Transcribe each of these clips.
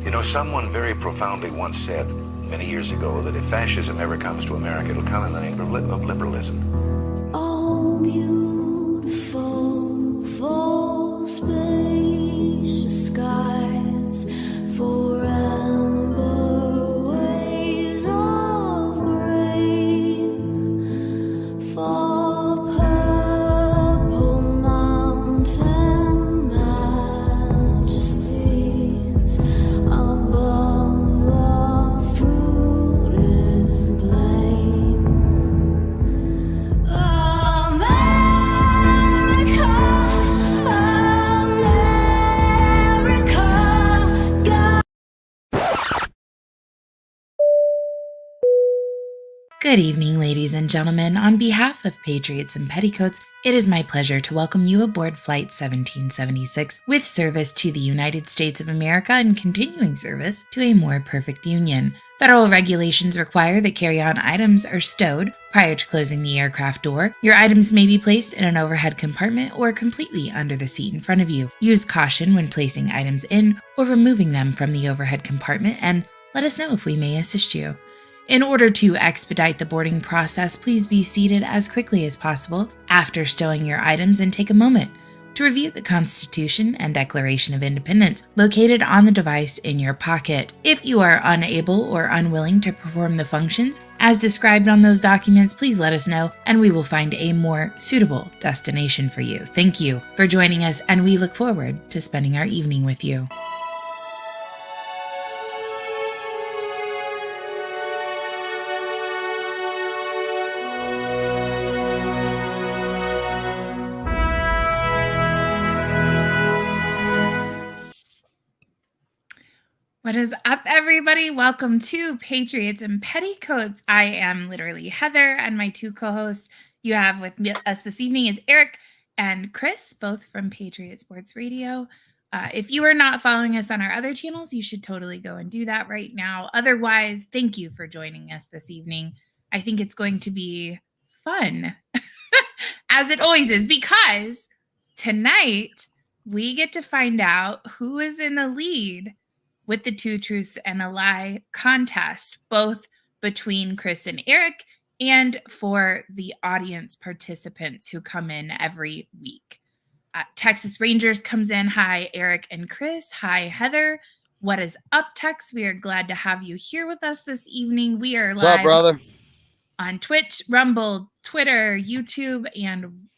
You know, someone very profoundly once said many years ago that if fascism ever comes to America, it'll come in the name of liberalism. Oh, beautiful, full spacious skies, for amber waves of grain, for purple mountain majesties above the fruited plain. America, America, Good evening, ladies and gentlemen. On behalf of Patriots and Petticoats, it is my pleasure to welcome you aboard Flight 1776 with service to the United States of America and continuing service to a more perfect union. Federal regulations require that carry-on items are stowed prior to closing the aircraft door. Your items may be placed in an overhead compartment or completely under the seat in front of you. Use caution when placing items in or removing them from the overhead compartment, and let us know if we may assist you. In order to expedite the boarding process, please be seated as quickly as possible after stowing your items and take a moment to review the Constitution and Declaration of Independence located on the device in your pocket. If you are unable or unwilling to perform the functions as described on those documents, please let us know and we will find a more suitable destination for you. Thank you for joining us, and we look forward to spending our evening with you. What is up, everybody? Welcome to Patriots and Petticoats. I am literally Heather, and my two co-hosts you have with us this evening is Eric and Chris, both from Patriot Sports Radio. If you are not following us on our other channels, you should totally go and do that right now. Otherwise, thank you for joining us this evening. I think it's going to be fun, as it always is, because tonight we get to find out who is in the lead with the Two Truths and a Lie contest, both between Chris and Eric and for the audience participants who come in every week. Texas Rangers comes in. Hi, Eric and Chris. Hi, Heather. What is up, Tex? We are glad to have you here with us this evening. We are What's live up, brother? on Twitch, Rumble, Twitter, YouTube, and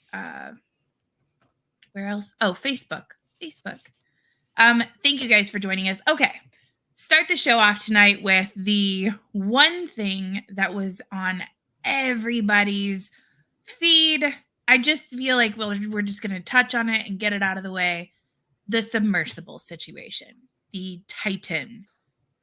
where else? Oh, Facebook. Thank you guys for joining us. Okay, start the show off tonight with the one thing that was on everybody's feed. I just feel like we're just going to touch on it and get it out of the way. The submersible situation, the Titan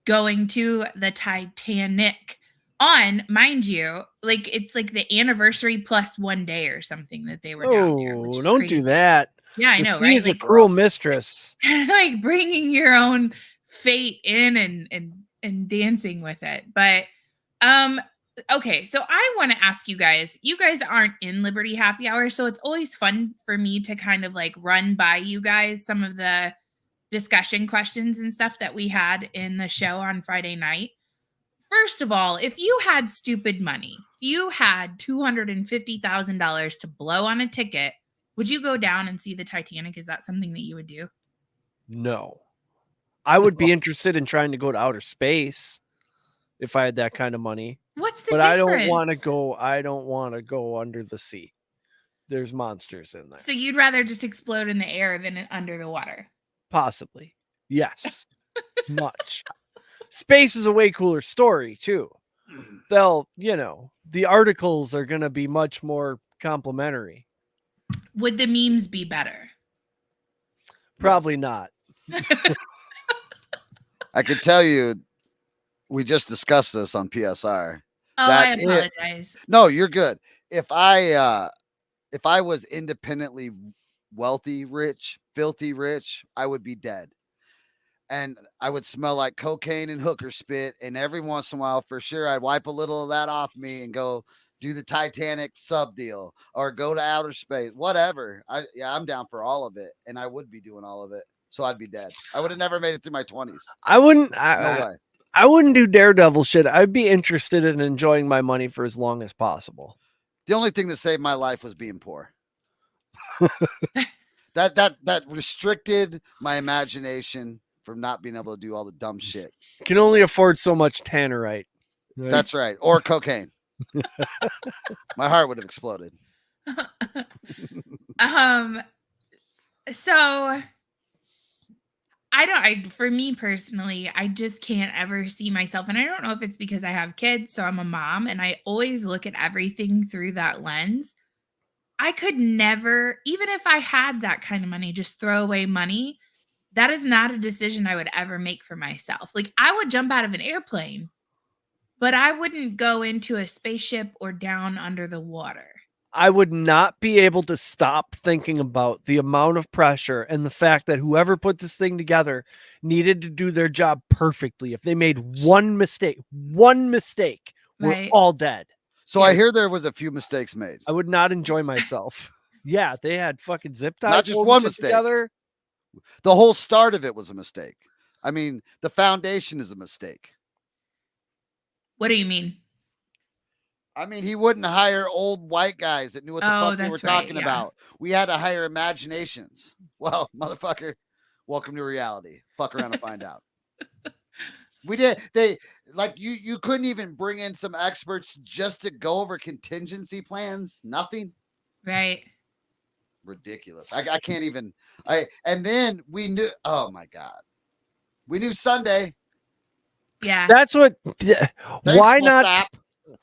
going to the Titanic on, mind you, like it's like the anniversary plus 1 day or something that they were down there. Which is Don't crazy. do that. Yeah, I The know, sea right? is a Like cruel mistress. like bringing your own fate in and dancing with it. But okay, so I want to ask you guys aren't in Liberty Happy Hour, so it's always fun for me to kind of like run by you guys some of the discussion questions and stuff that we had in the show on Friday night. First of all, if you had stupid money, if you had $250,000 to blow on a ticket, would you go down and see the Titanic? Is that something that you would do? No. I would be interested in trying to go to outer space if I had that kind of money. What's the But difference? I don't want to go under the sea. There's monsters in there. So you'd rather just explode in the air than under the water? Possibly. Yes. Much. Space is a way cooler story, too. The articles are going to be much more complimentary. Would the memes be better? Probably not. I could tell you, we just discussed this on PSR. Oh, I apologize. No, you're good. If I was independently wealthy, rich, filthy rich, I would be dead. And I would smell like cocaine and hooker spit. And every once in a while, for sure, I'd wipe a little of that off me and go do the Titanic sub deal or go to outer space, whatever. I'm down for all of it. And I would be doing all of it. so I'd be dead. I would have never made it through my 20s. I wouldn't. No way. I wouldn't do daredevil shit. I'd be interested in enjoying my money for as long as possible. The only thing that saved my life was being poor. that restricted my imagination from not being able to do all the dumb shit. Can only afford so much tannerite. Right? That's right. Or cocaine. My heart would have exploded. So for me personally, I just can't ever see myself. And I don't know if it's because I have kids, so I'm a mom and I always look at everything through that lens. I could never, even if I had that kind of money, just throw away money. That is not a decision I would ever make for myself. Like, I would jump out of an airplane, but I wouldn't go into a spaceship or down under the water. I would not be able to stop thinking about the amount of pressure and the fact that whoever put this thing together needed to do their job perfectly. If they made one mistake, we're Right. all dead. So I hear there was a few mistakes made. I would not enjoy myself. Yeah, they had fucking zip ties. Not just holding one shit mistake. together. The whole start of it was a mistake. I mean, the foundation is a mistake. What do you mean? I mean, he wouldn't hire old white guys that knew what the fuck they were that's right, talking yeah. about. We had to hire imaginations. Well, motherfucker, welcome to reality. Fuck around and find out. We did. They like you couldn't even bring in some experts just to go over contingency plans. Nothing. Right. Ridiculous. I can't even. And then we knew. Oh my God. We knew Sunday. Yeah. That's what. Why not? WhatsApp.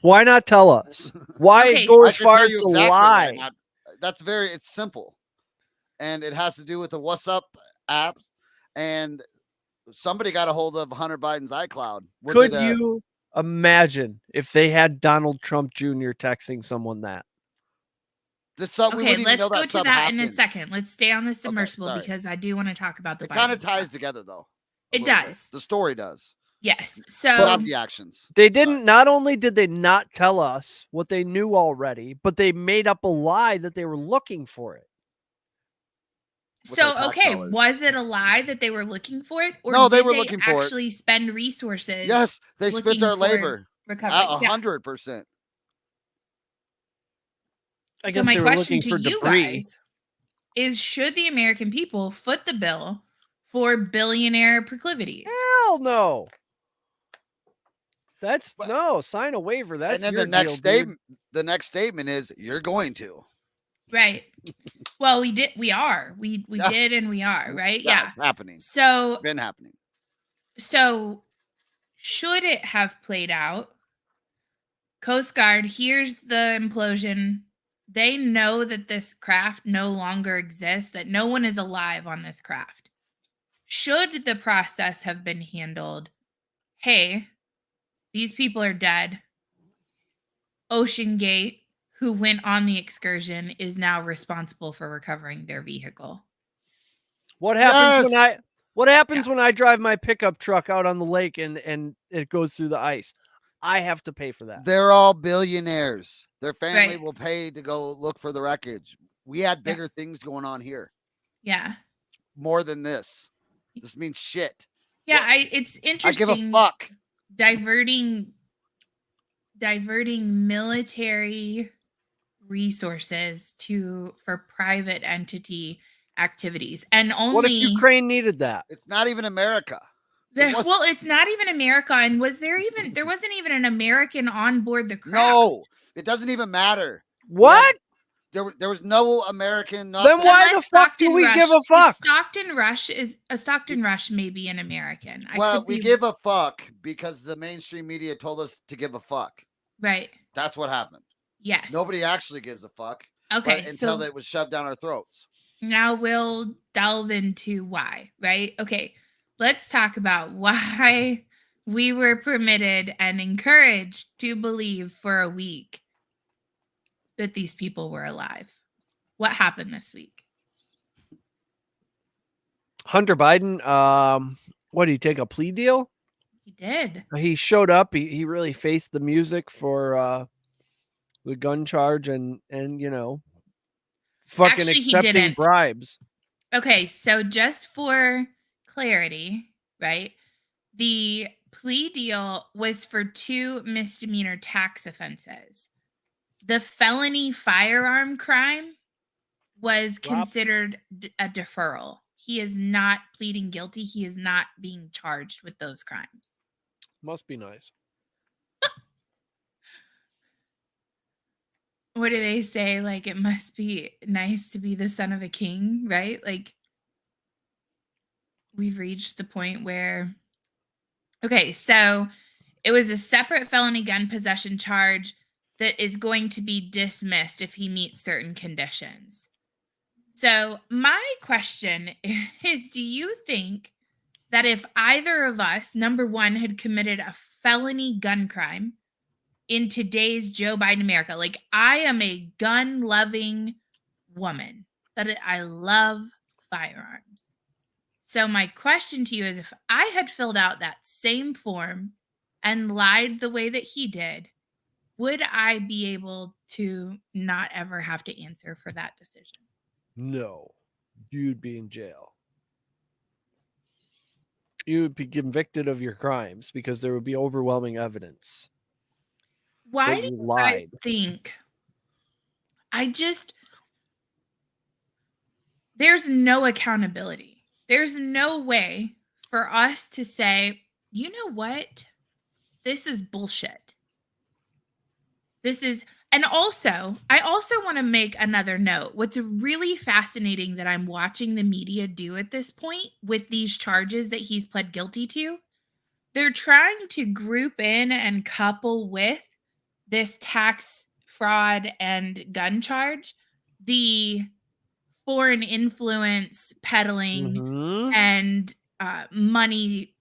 Why not tell us? Why Okay, go I as can far tell as you to exactly lie? why not. That's it's simple. And it has to do with the What's Up apps. And somebody got a hold of Hunter Biden's iCloud. Could you imagine if they had Donald Trump Jr. texting someone that? Okay, let's go to that in a second. Let's stay on the submersible sorry. because I do want to talk about the It kind of Biden ties stuff. together, though. It does. The story does. Yes. So Not the actions. They didn't. Not only did they not tell us what they knew already, but they made up a lie that they were looking for it. So, okay, was it a lie that they were looking for it? Or no, they did were looking for it. Actually spend resources? Yes, they spent our labor. Recovery. 100%. I So guess my they were question looking to for you debris. guys is, should the American people foot the bill for billionaire proclivities? Hell no. That's no, sign a waiver. That's and then your the next deal, statement. The next statement is you're going to. Right. Well, we did. We are. We did, and we are. Right. Yeah. It's happening. So It's been happening. So, should it have played out? Coast Guard, here's the implosion. They know that this craft no longer exists, that no one is alive on this craft. Should the process have been handled? Hey, these people are dead. Ocean Gate, who went on the excursion, is now responsible for recovering their vehicle. What happens when I drive my pickup truck out on the lake and it goes through the ice? I have to pay for that. They're all billionaires. Their family will pay to go look for the wreckage. We had bigger things going on here. Yeah. More than this. This means shit. Yeah, it's interesting. I give a fuck. Diverting military resources for private entity activities, and only what if Ukraine needed that? It's not even America. It's not even America. And there wasn't even an American on board the craft. No, it doesn't even matter. What? There was no American. Then why the fuck do we give a fuck? Stockton Rush may be an American. We give a fuck because the mainstream media told us to give a fuck. Right. That's what happened. Yes. Nobody actually gives a fuck. Okay. Until it was shoved down our throats. Now we'll delve into why, right? Okay. Let's talk about why we were permitted and encouraged to believe for a week that these people were alive. What happened this week? Hunter Biden, what did he take a plea deal? He did. He showed up. He really faced the music for the gun charge and fucking Actually, accepting bribes. Okay, so just for clarity, right? The plea deal was for 2 misdemeanor tax offenses. The felony firearm crime was Drop. considered a deferral. He is not pleading guilty. He is not being charged with those crimes. Must be nice. What do they say? Like, it must be nice to be the son of a king, right? Like, we've reached the point where, okay, so it was a separate felony gun possession charge that is going to be dismissed if he meets certain conditions. So, my question is, do you think that if either of us, number one, had committed a felony gun crime in today's Joe Biden America, like I am a gun loving woman, that I love firearms. So, my question to you is, if I had filled out that same form and lied the way that he did, would I be able to not ever have to answer for that decision? No, you'd be in jail. You would be convicted of your crimes because there would be overwhelming evidence. Why that do you you guys lied. think? There's no accountability. There's no way for us to say, you know what? This is bullshit. And also, I also want to make another note. What's really fascinating that I'm watching the media do at this point with these charges that he's pled guilty to, they're trying to group in and couple with this tax fraud and gun charge the foreign influence peddling Mhm. and money,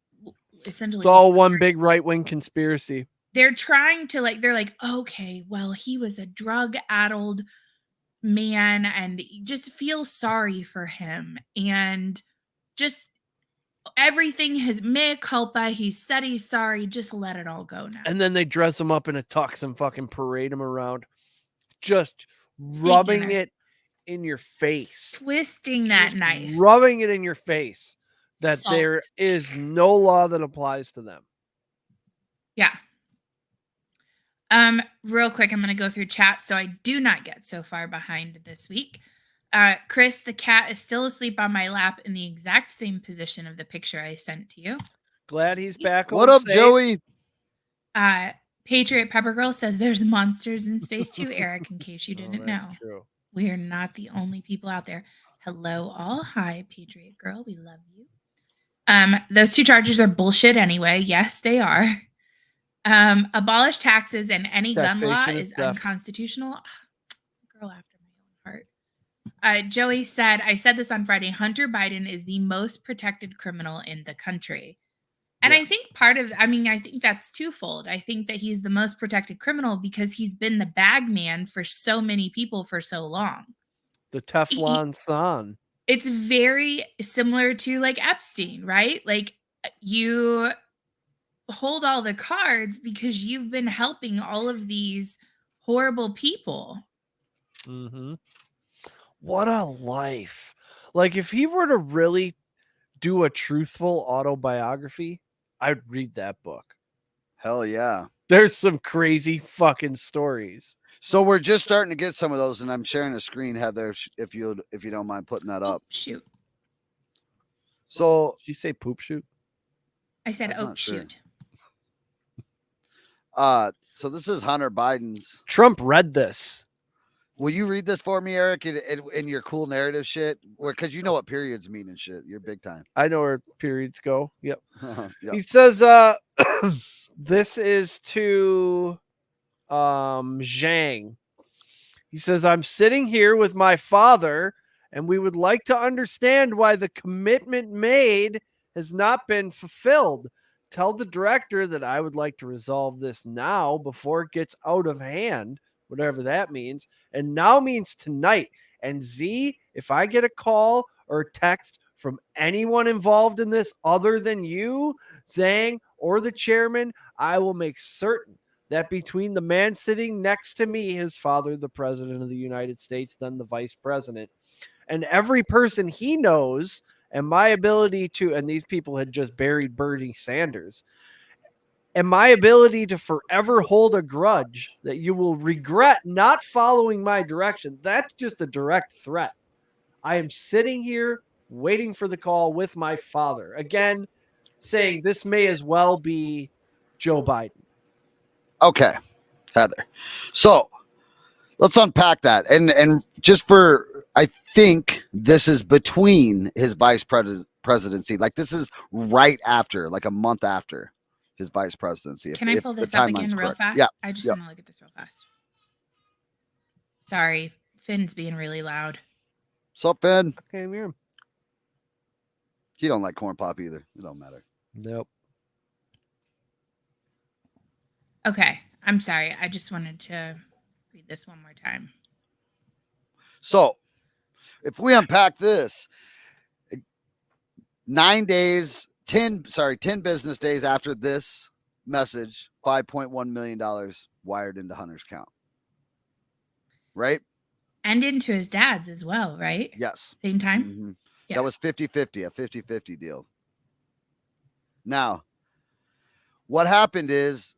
essentially. It's all one big right-wing conspiracy. They're trying to they're like, okay, well, he was a drug-addled man and just feel sorry for him. And just everything has mea culpa. He said he's sorry. Just let it all go now. And then they dress him up in a tux and fucking parade him around. Just Steak rubbing dinner. it in your face. Twisting that Just knife. rubbing it in your face that Salt. there is no law that applies to them. Yeah. Real quick, I'm going to go through chat so I do not get so far behind this week. Chris, the cat is still asleep on my lap in the exact same position of the picture I sent to you. Glad he's back. What home up, safe. Joey? Patriot Pepper Girl says there's monsters in space too, Eric, in case you didn't know. That's true. We are not the only people out there. Hello, all. Hi, Patriot Girl. We love you. Those 2 charges are bullshit anyway. Yes, they are. Abolish taxes and any gun law Taxation is is theft. unconstitutional. Girl after my own heart. Joey said, I said this on Friday, Hunter Biden is the most protected criminal in the country. And Yeah. I think I think that's twofold. I think that he's the most protected criminal because he's been the bag man for so many people for so long. The Teflon son. It's very similar to like Epstein, right? Like you hold all the cards because you've been helping all of these horrible people. Mm-hmm. What a life. Like if he were to really do a truthful autobiography, I'd read that book. Hell yeah. There's some crazy fucking stories. So we're just starting to get some of those, and I'm sharing a screen, Heather, if you don't mind putting that up. Shoot. So Did you say poop shoot? I said, I'm not sure. shoot. So this is Hunter Biden's. Trump read this. Will you read this for me, Eric, in your cool narrative shit? Because you know what periods mean and shit. You're big time. I know where periods go. Yep. Yep. He says this is to Zhang. He says, I'm sitting here with my father, and we would like to understand why the commitment made has not been fulfilled. Tell the director that I would like to resolve this now before it gets out of hand, whatever that means. And now means tonight. And Z, if I get a call or a text from anyone involved in this other than you, Zhang, or the chairman, I will make certain that between the man sitting next to me, his father, the president of the United States, then the vice president, and every person he knows, and my ability to, and these people had just buried Bernie Sanders, and my ability to forever hold a grudge that you will regret not following my direction. That's just a direct threat. I am sitting here waiting for the call with my father. Again, saying this may as well be Joe Biden. Okay, Heather. So let's unpack that. And just for, I think this is between his vice presidency. Like this is right after, like a month after his vice presidency. Can I pull this up again real fast? Yeah. I just Yep. want to look at this real fast. Sorry, Finn's being really loud. What's up, Finn? Okay, I'm here. He don't like corn pop either. It don't matter. Nope. Okay, I'm sorry. I just wanted to read this one more time. So if we unpack this, 10 business days after this message, $5.1 million wired into Hunter's account. Right? And into his dad's as well, right? Yes. Same time? Mm-hmm. Yeah. That was 50-50, a 50-50 deal. Now, what happened is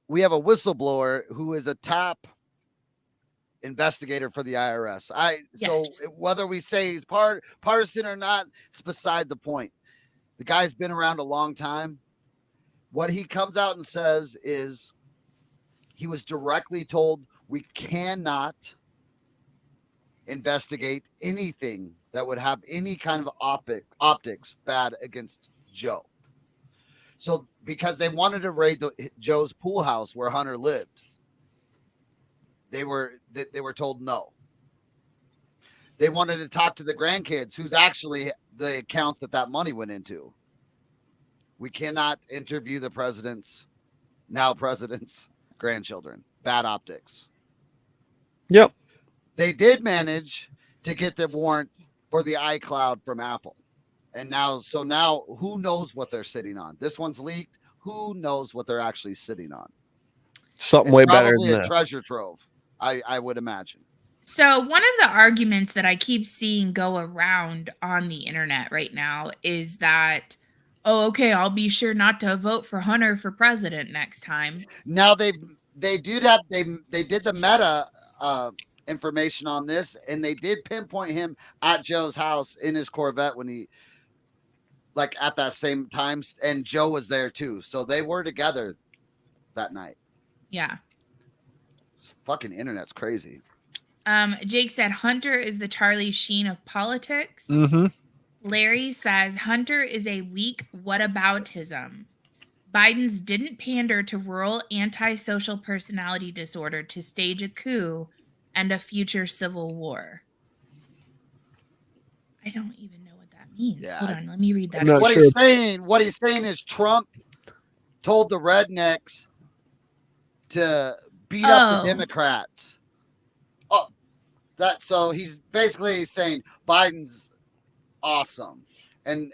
we have a whistleblower who is a top investigator for the IRS. Yes. So whether we say he's partisan or not, it's beside the point. The guy's been around a long time. What he comes out and says is he was directly told we cannot investigate anything that would have any kind of optics bad against Joe. So because they wanted to raid Joe's pool house where Hunter lived, they were told no. They wanted to talk to the grandkids, who's actually the accounts that money went into. We cannot interview the president's grandchildren. Bad optics. Yep. They did manage to get the warrant for the iCloud from Apple. And now who knows what they're sitting on? This one's leaked. Who knows what they're actually sitting on? Something It's way better probably than a this. treasure trove, I would imagine. So one of the arguments that I keep seeing go around on the internet right now is that, oh, okay, I'll be sure not to vote for Hunter for president next time. Now they did the meta information on this, and they did pinpoint him at Joe's house in his Corvette when he, like, at that same time, and Joe was there too. So they were together that night. Yeah. Fucking internet's crazy. Jake said Hunter is the Charlie Sheen of politics. Mm-hmm. Larry says Hunter is a weak whataboutism. Biden's didn't pander to rural antisocial personality disorder to stage a coup and a future civil war. I don't even know what that means. Yeah. Hold on, let me read that. I'm not What sure. he's saying is Trump told the rednecks to beat up the Democrats. So he's basically saying Biden's awesome, and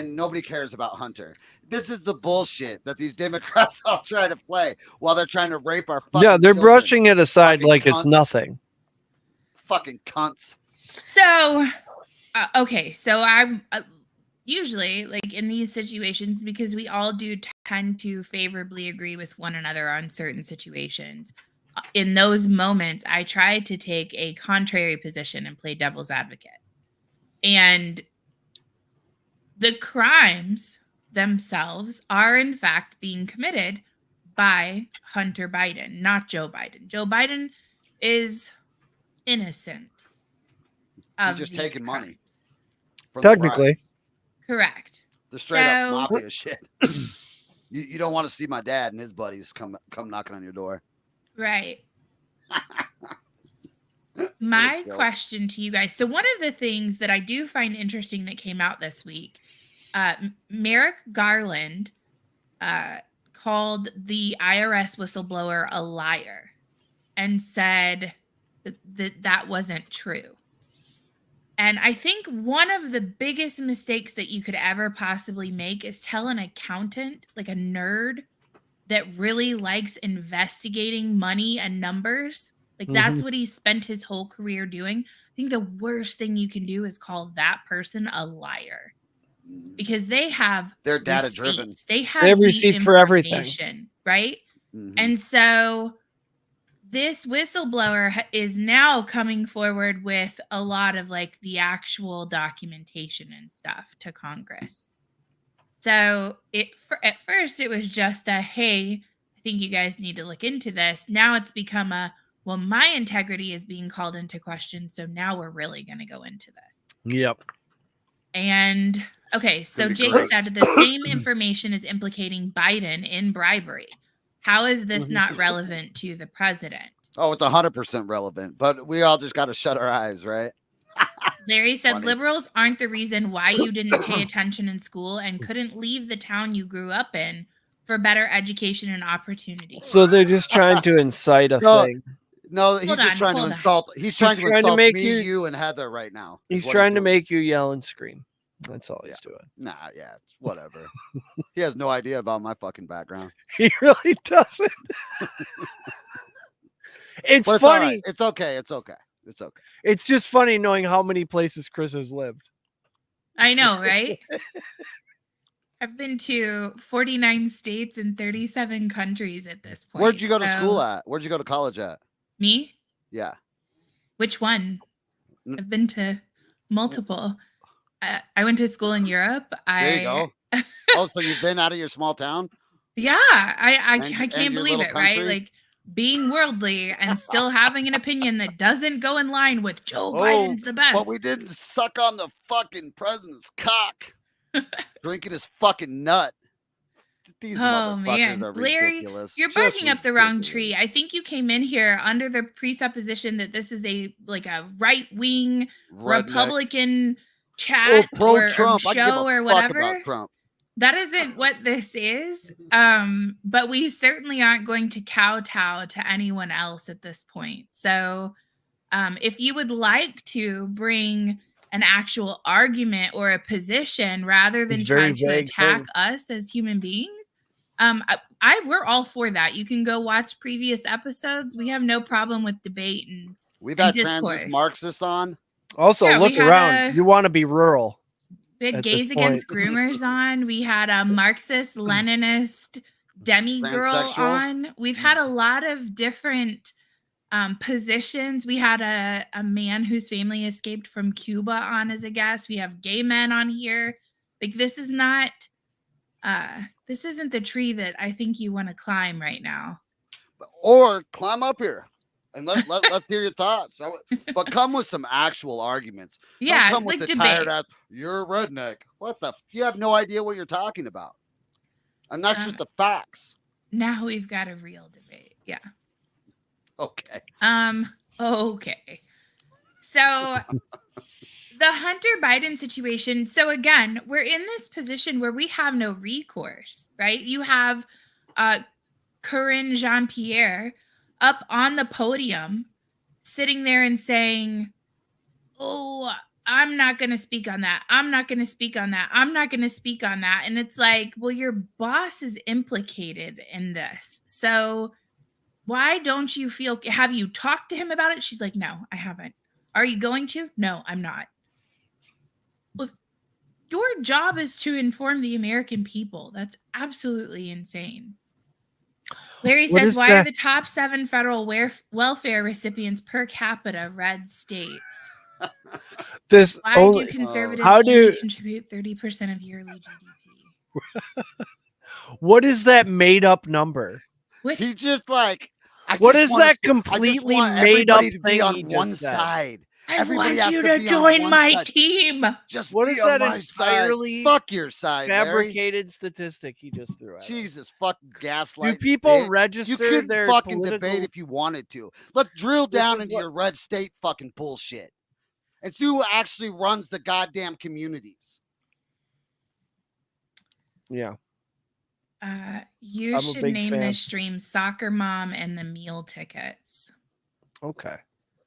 nobody cares about Hunter. This is the bullshit that these Democrats all try to play while they're trying to rape our fucking Yeah, they're children. brushing it aside Fucking like it's cunts. nothing. Fucking cunts. So, okay, so I'm usually, like, in these situations, because we all do tend to favorably agree with one another on certain situations. In those moments, I try to take a contrary position and play devil's advocate. And the crimes themselves are, in fact, being committed by Hunter Biden, not Joe Biden. Joe Biden is innocent. He's just taking money. From Technically. Correct. the straight up So- mafia shit. You don't want to see my dad and his buddies come knocking on your door. Right. My Go. question to you guys. So one of the things that I do find interesting that came out this week, Merrick Garland called the IRS whistleblower a liar and said that wasn't true. And I think one of the biggest mistakes that you could ever possibly make is tell an accountant, like a nerd, that really likes investigating money and numbers. Like that's what he spent his whole career doing. think the worst thing you can do is call that person a liar, Mhm. because they have They're data driven. receipts. They have They have the receipts for everything. information, right? Mhm. And so this whistleblower is now coming forward with a lot of like the actual documentation and stuff to Congress. So at first it was just a, hey, I think you guys need to look into this. Now it's become a, well, my integrity is being called into question, so now we're really going to go into this. Yep. And okay, so be Jake great. said the same information is implicating Biden in bribery. How is this Mhm. not relevant to the president? Oh, it's 100% relevant, but we all just got to shut our eyes, right? Larry said Funny. liberals aren't the reason why you didn't pay attention in school and couldn't leave the town you grew up in for better education and opportunity. So they're just trying to incite a No, thing. No, he's Hold just on, trying to hold on. insult. He's trying to trying to insult make me, you- you, and Heather right now. is He's what trying to doing. make you yell and scream. That's all he's doing. Nah, yeah, it's whatever. He has no idea about my fucking background. He really doesn't. It's But it's all funny. right. It's okay. It's okay. It's okay. It's just funny knowing how many places Chris has lived. I know, right? I've been to 49 states and 37 countries at this point. Where'd you go to so- school at? Where'd you go to college at? Me? Yeah. Which one? N- I've been to multiple. I went to school in Europe. There you go. Oh, so you've been out of your small town? Yeah, I And can't your believe little it, right? country? Like being worldly and still having an opinion that doesn't go in line with Joe Oh, Biden's the best. But we didn't suck on the fucking president's cock. Drinking his fucking nut. These Oh, motherfuckers man. are Larry, ridiculous. You're Just barking up the wrong ridiculous. tree. I think you came in here under the presupposition that this is a right-wing Redneck. Republican Oh, chat or pro-Trump. I give show a or fuck whatever. about Trump. That isn't what this is. But we certainly aren't going to kowtow to anyone else at this point. So if you would like to bring an actual argument or a position rather than It's very trying to vague attack thing. us as human beings, we're all for that. You can go watch previous episodes. We have no problem with debate and We've and had discourse. transist Marxists on. Also, Yeah, we look had around. You want to be rural. we had at gays this against point. groomers on. We had a Marxist Leninist demi girl Transsexual. on. We've had a lot of different positions. We had a man whose family escaped from Cuba on as a guest. We have gay men on here. Like this isn't the tree that I think you want to climb right now. Or climb up here and let's hear your thoughts. But come with some actual arguments. Don't Yeah, come with like the debate. tired ass, you're a redneck. What the? You have no idea what you're talking about. And that's just the facts. Now we've got a real debate. Yeah. Okay. Okay. So the Hunter Biden situation. So again, we're in this position where we have no recourse, right? You have Corinne Jean-Pierre up on the podium sitting there and saying, oh, I'm not going to speak on that. I'm not going to speak on that. I'm not going to speak on that. And it's like, well, your boss is implicated in this. So why don't you feel, have you talked to him about it? She's like, no, I haven't. Are you going to? No, I'm not. Well, your job is to inform the American people. That's absolutely insane. Larry What says, is why that? are the top 7 federal welfare recipients per capita red states? This Why only, do conservatives how do- only contribute 30% of yearly GDP? what is that made up number? With He's just like, What just is wanna that see- I just completely want made up everybody to be thing on he one just said? side. I Everybody want has you to to be on join one my side. team. Just What be is on that my entirely side. Fuck your side, Larry. Fabricated statistic he just threw at us. Jesus fucking gaslight. Do people bitch. register You couldn't their fucking political... debate if you wanted to. Let's drill down is into what- your red state fucking bullshit and see who actually runs the goddamn communities. Yeah. You I'm a should big name fan. this stream Soccer Mom and the Meal Tickets. Okay.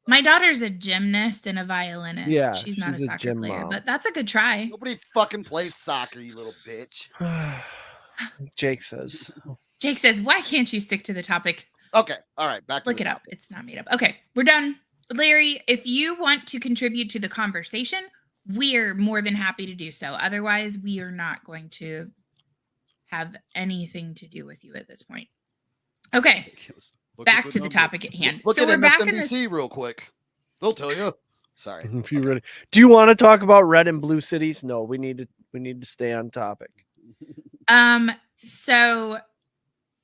My daughter's a gymnast and a violinist. Yeah, she's not a she's a soccer gym player, mom. but that's a good try. Nobody fucking plays soccer, you little bitch. Jake says. Jake says, why can't you stick to the topic? Okay, all right, back to Look the it up. topic. It's not made up. Okay, we're done. Larry, if you want to contribute to the conversation, we're more than happy to do so. Otherwise, we are not going to have anything to do with you at this point. Okay, Look back at to the number. topic at hand. Look So at we're back in this. MSNBC real quick. They'll tell you. Sorry. If you really do, you want to talk about red and blue cities? No, we need to stay on topic. So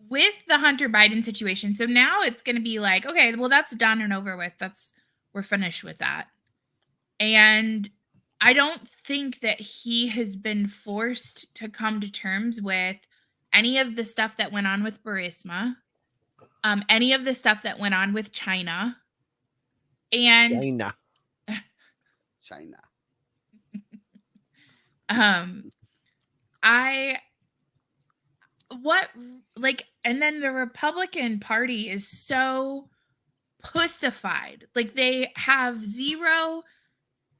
with the Hunter Biden situation, so now it's going to be like, okay, well, that's done and over with. We're finished with that. And I don't think that he has been forced to come to terms with any of the stuff that went on with Burisma, any of the stuff that went on with China, and China. And then the Republican Party is so pussified. Like they have zero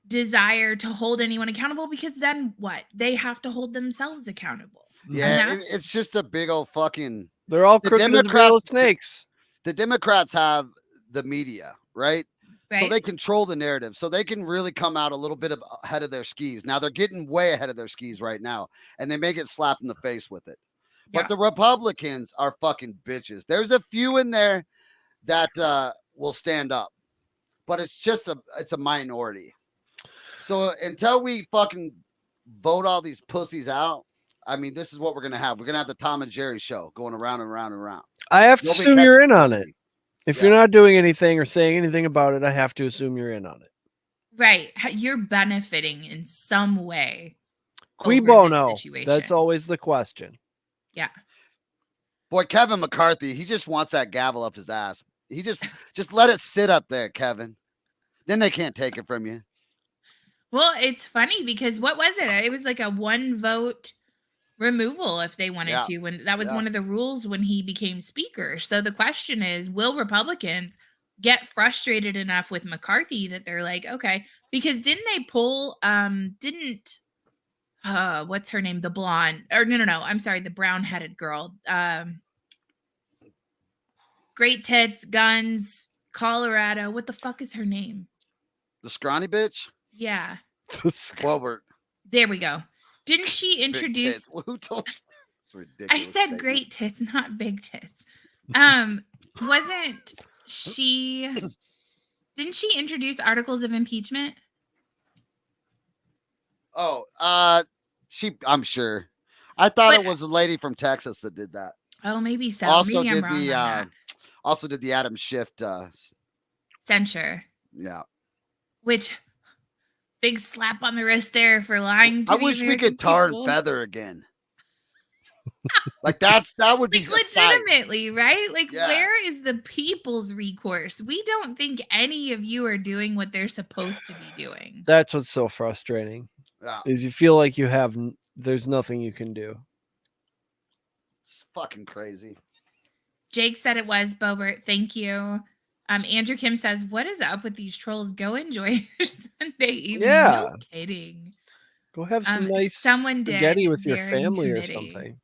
desire to hold anyone accountable because then what? They have to hold themselves accountable. Yeah, it's just a big old fucking. They're all crooked as a barrel of snakes. The Democrats have the media, right? Right. So they control the narrative. So they can really come out a little bit ahead of their skis. Now they're getting way ahead of their skis right now, and they may get slapped in the face with it. But the Republicans are fucking bitches. There's a few in there that will stand up, but it's a minority. So until we fucking vote all these pussies out, I mean, this is what we're gonna have. We're gonna have the Tom and Jerry show going around and around and around. I have to assume you're in on it. If you're not doing anything or saying anything about it, I have to assume you're in on it. Right. You're benefiting in some way. Qui bono? That's always the question. Yeah. Boy, Kevin McCarthy, he just wants that gavel up his ass. He just let it sit up there, Kevin. Then they can't take it from you. Well, it's funny because what was it? It was like a 1 vote removal if they wanted to. When that was one of the rules when he became speaker. So the question is, will Republicans get frustrated enough with McCarthy that they're like, okay, because didn't they pull what's her name? The blonde, or no, I'm sorry, the brown-headed girl. Great tits, guns, Colorado. What the fuck is her name? The scrawny bitch? Yeah. Well, there we go. Didn't she introduce? Who told you? It's ridiculous. I said great tits, not big tits. Wasn't she? Didn't she introduce articles of impeachment? Oh, I'm sure. I thought it was a lady from Texas that did that. Oh, maybe so. Also maybe did I'm wrong the on that. also did the Adam Schiff censure. Yeah. Which big slap on the wrist there for lying to I wish we could tar and feather again. Like that would be legitimately, right? Like where is the people's recourse? We don't think any of you are doing what they're supposed to be doing. That's what's so frustrating. Yeah. Is you feel like there's nothing you can do. It's fucking crazy. Jake said it was Bobert. Thank you. Andrew Kim says, "What is up with these trolls? Go enjoy your Sunday evening." No kidding. Go have some nice spaghetti with your family or something.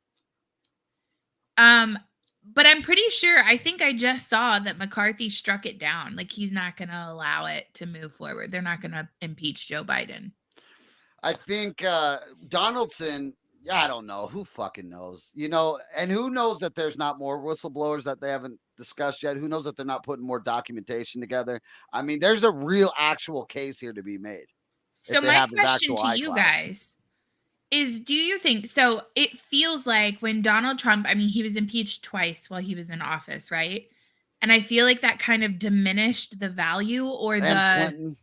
But I'm pretty sure. I think I just saw that McCarthy struck it down. Like he's not going to allow it to move forward. They're not going to impeach Joe Biden. I think Donaldson. Yeah, I don't know. Who fucking knows? You know, and who knows that there's not more whistleblowers that they haven't discussed yet? Who knows that they're not putting more documentation together? I mean, there's a real actual case here to be made. So my question to you guys is, do you think, so it feels like when Donald Trump, I mean, he was impeached twice while he was in office, right? And I feel like that kind of diminished the value or Clinton.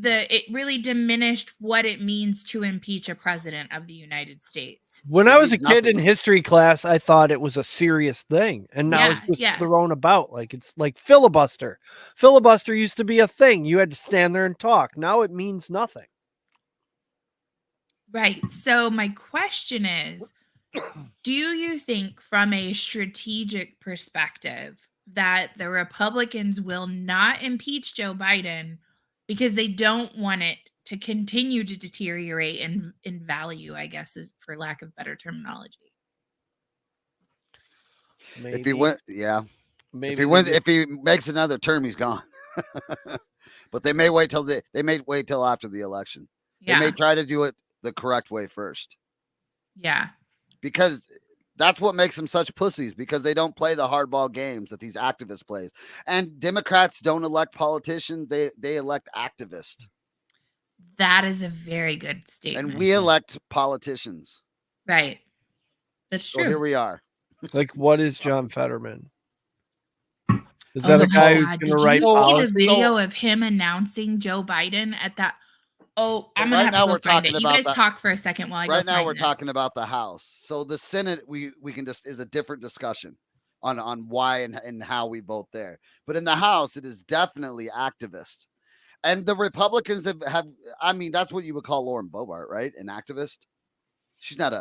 It really diminished what it means to impeach a president of the United States. When I was a kid in history class, I thought it was a serious thing. And now it's just thrown about. Like it's like filibuster. Filibuster used to be a thing. You had to stand there and talk. Now it means nothing. Right. So my question is, do you think from a strategic perspective that the Republicans will not impeach Joe Biden because they don't want it to continue to deteriorate in value, I guess, is for lack of better terminology? Maybe. If he went, if he makes another term, he's gone. But they may wait till after the election. They Yeah. may try to do it the correct way first. Yeah. Because that's what makes them such pussies, because they don't play the hardball games that these activists plays. And Democrats don't elect politicians, they elect activists. That is a very good statement. And we elect politicians. Right. That's So true. here we are. Like, what is John Fetterman? Is Oh that the my guy who's God. going Did to write you see policy? the video of him announcing Joe Biden at that? Oh, I'm gonna right have now to we're go find talking it. You about guys that- talk for a second while I go Right now find we're this. talking about the House. So the Senate we can just is a different discussion on why and how we vote there. But in the House, it is definitely activist. And the Republicans have I mean, that's what you would call Lauren Boebert, right? An activist. She's not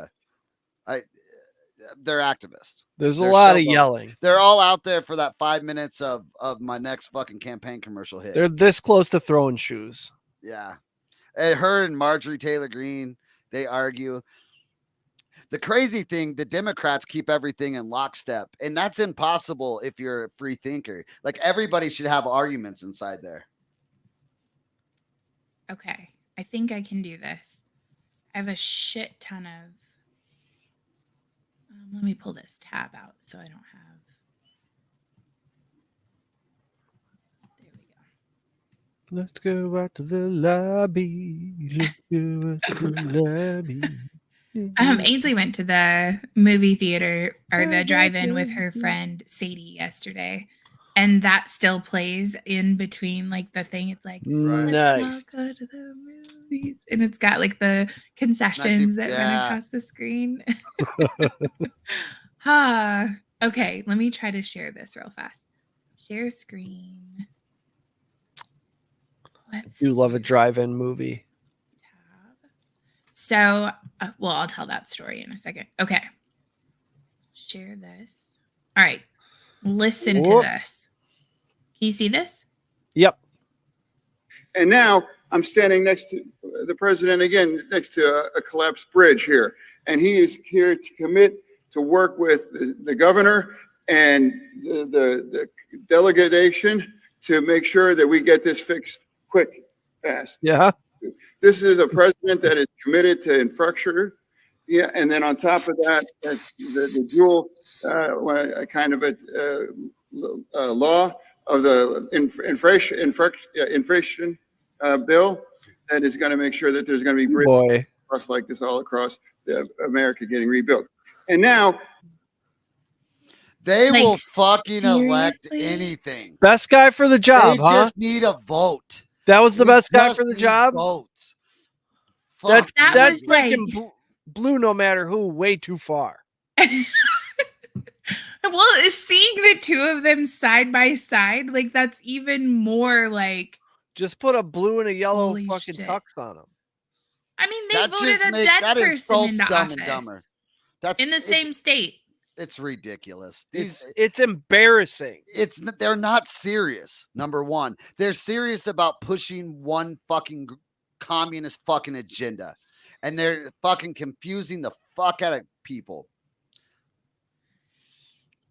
they're activists. There's a They're lot of showboating. yelling. They're all out there for that 5 minutes of my next fucking campaign commercial hit. They're this close to throwing shoes. Yeah. And her and Marjorie Taylor Greene, they argue. The crazy thing, the Democrats keep everything in lockstep, and that's impossible if you're a free thinker. Like, everybody should have arguments inside there. Okay. I think I can do this. I have a shit ton of. Let me pull this tab out so I don't have. There we go. Let's go out to the lobby. Let's go out to the lobby. Ainsley went to the movie theater or the drive-in with her friend Sadie yesterday, and that still plays in between like the thing. It's like Right. Nice. let's all go to the movies, and it's got like the concessions that run yeah. across the screen. Ha. Okay, let me try to share this real fast. Share screen. Let's You love a drive-in movie. tab. So, well, I'll tell that story in a second. Okay. Share this. All right. Listen to Whoop. this. Can you see this? Yep. And now I'm standing next to the president again, next to a collapsed bridge here. And he is here to commit to work with the governor and the delegation to make sure that we get this fixed quick, fast. Yeah. This is a president that is committed to infrastructure. Yeah, and then on top of that, the dual kind of a law of the inflation bill that is going to make sure that there's going to be Boy. bridges like this all across America getting rebuilt. And now They Like, will fucking elect seriously? anything. Best guy for the job, They huh? just need a vote. That was the We best guy just for the need job. Votes. That's Fuck That that's was like- freaking blue no matter who, way too far. Well, seeing the two of them side by side, like that's even more like. Just put a blue and a yellow Holy fucking shit. tux on them. I mean, they That voted just a make- dead that person insults into Dumb office and Dumber. That's in the same state. It's ridiculous. It's embarrassing. They're not serious. Number one, they're serious about pushing one fucking communist fucking agenda, and they're fucking confusing the fuck out of people.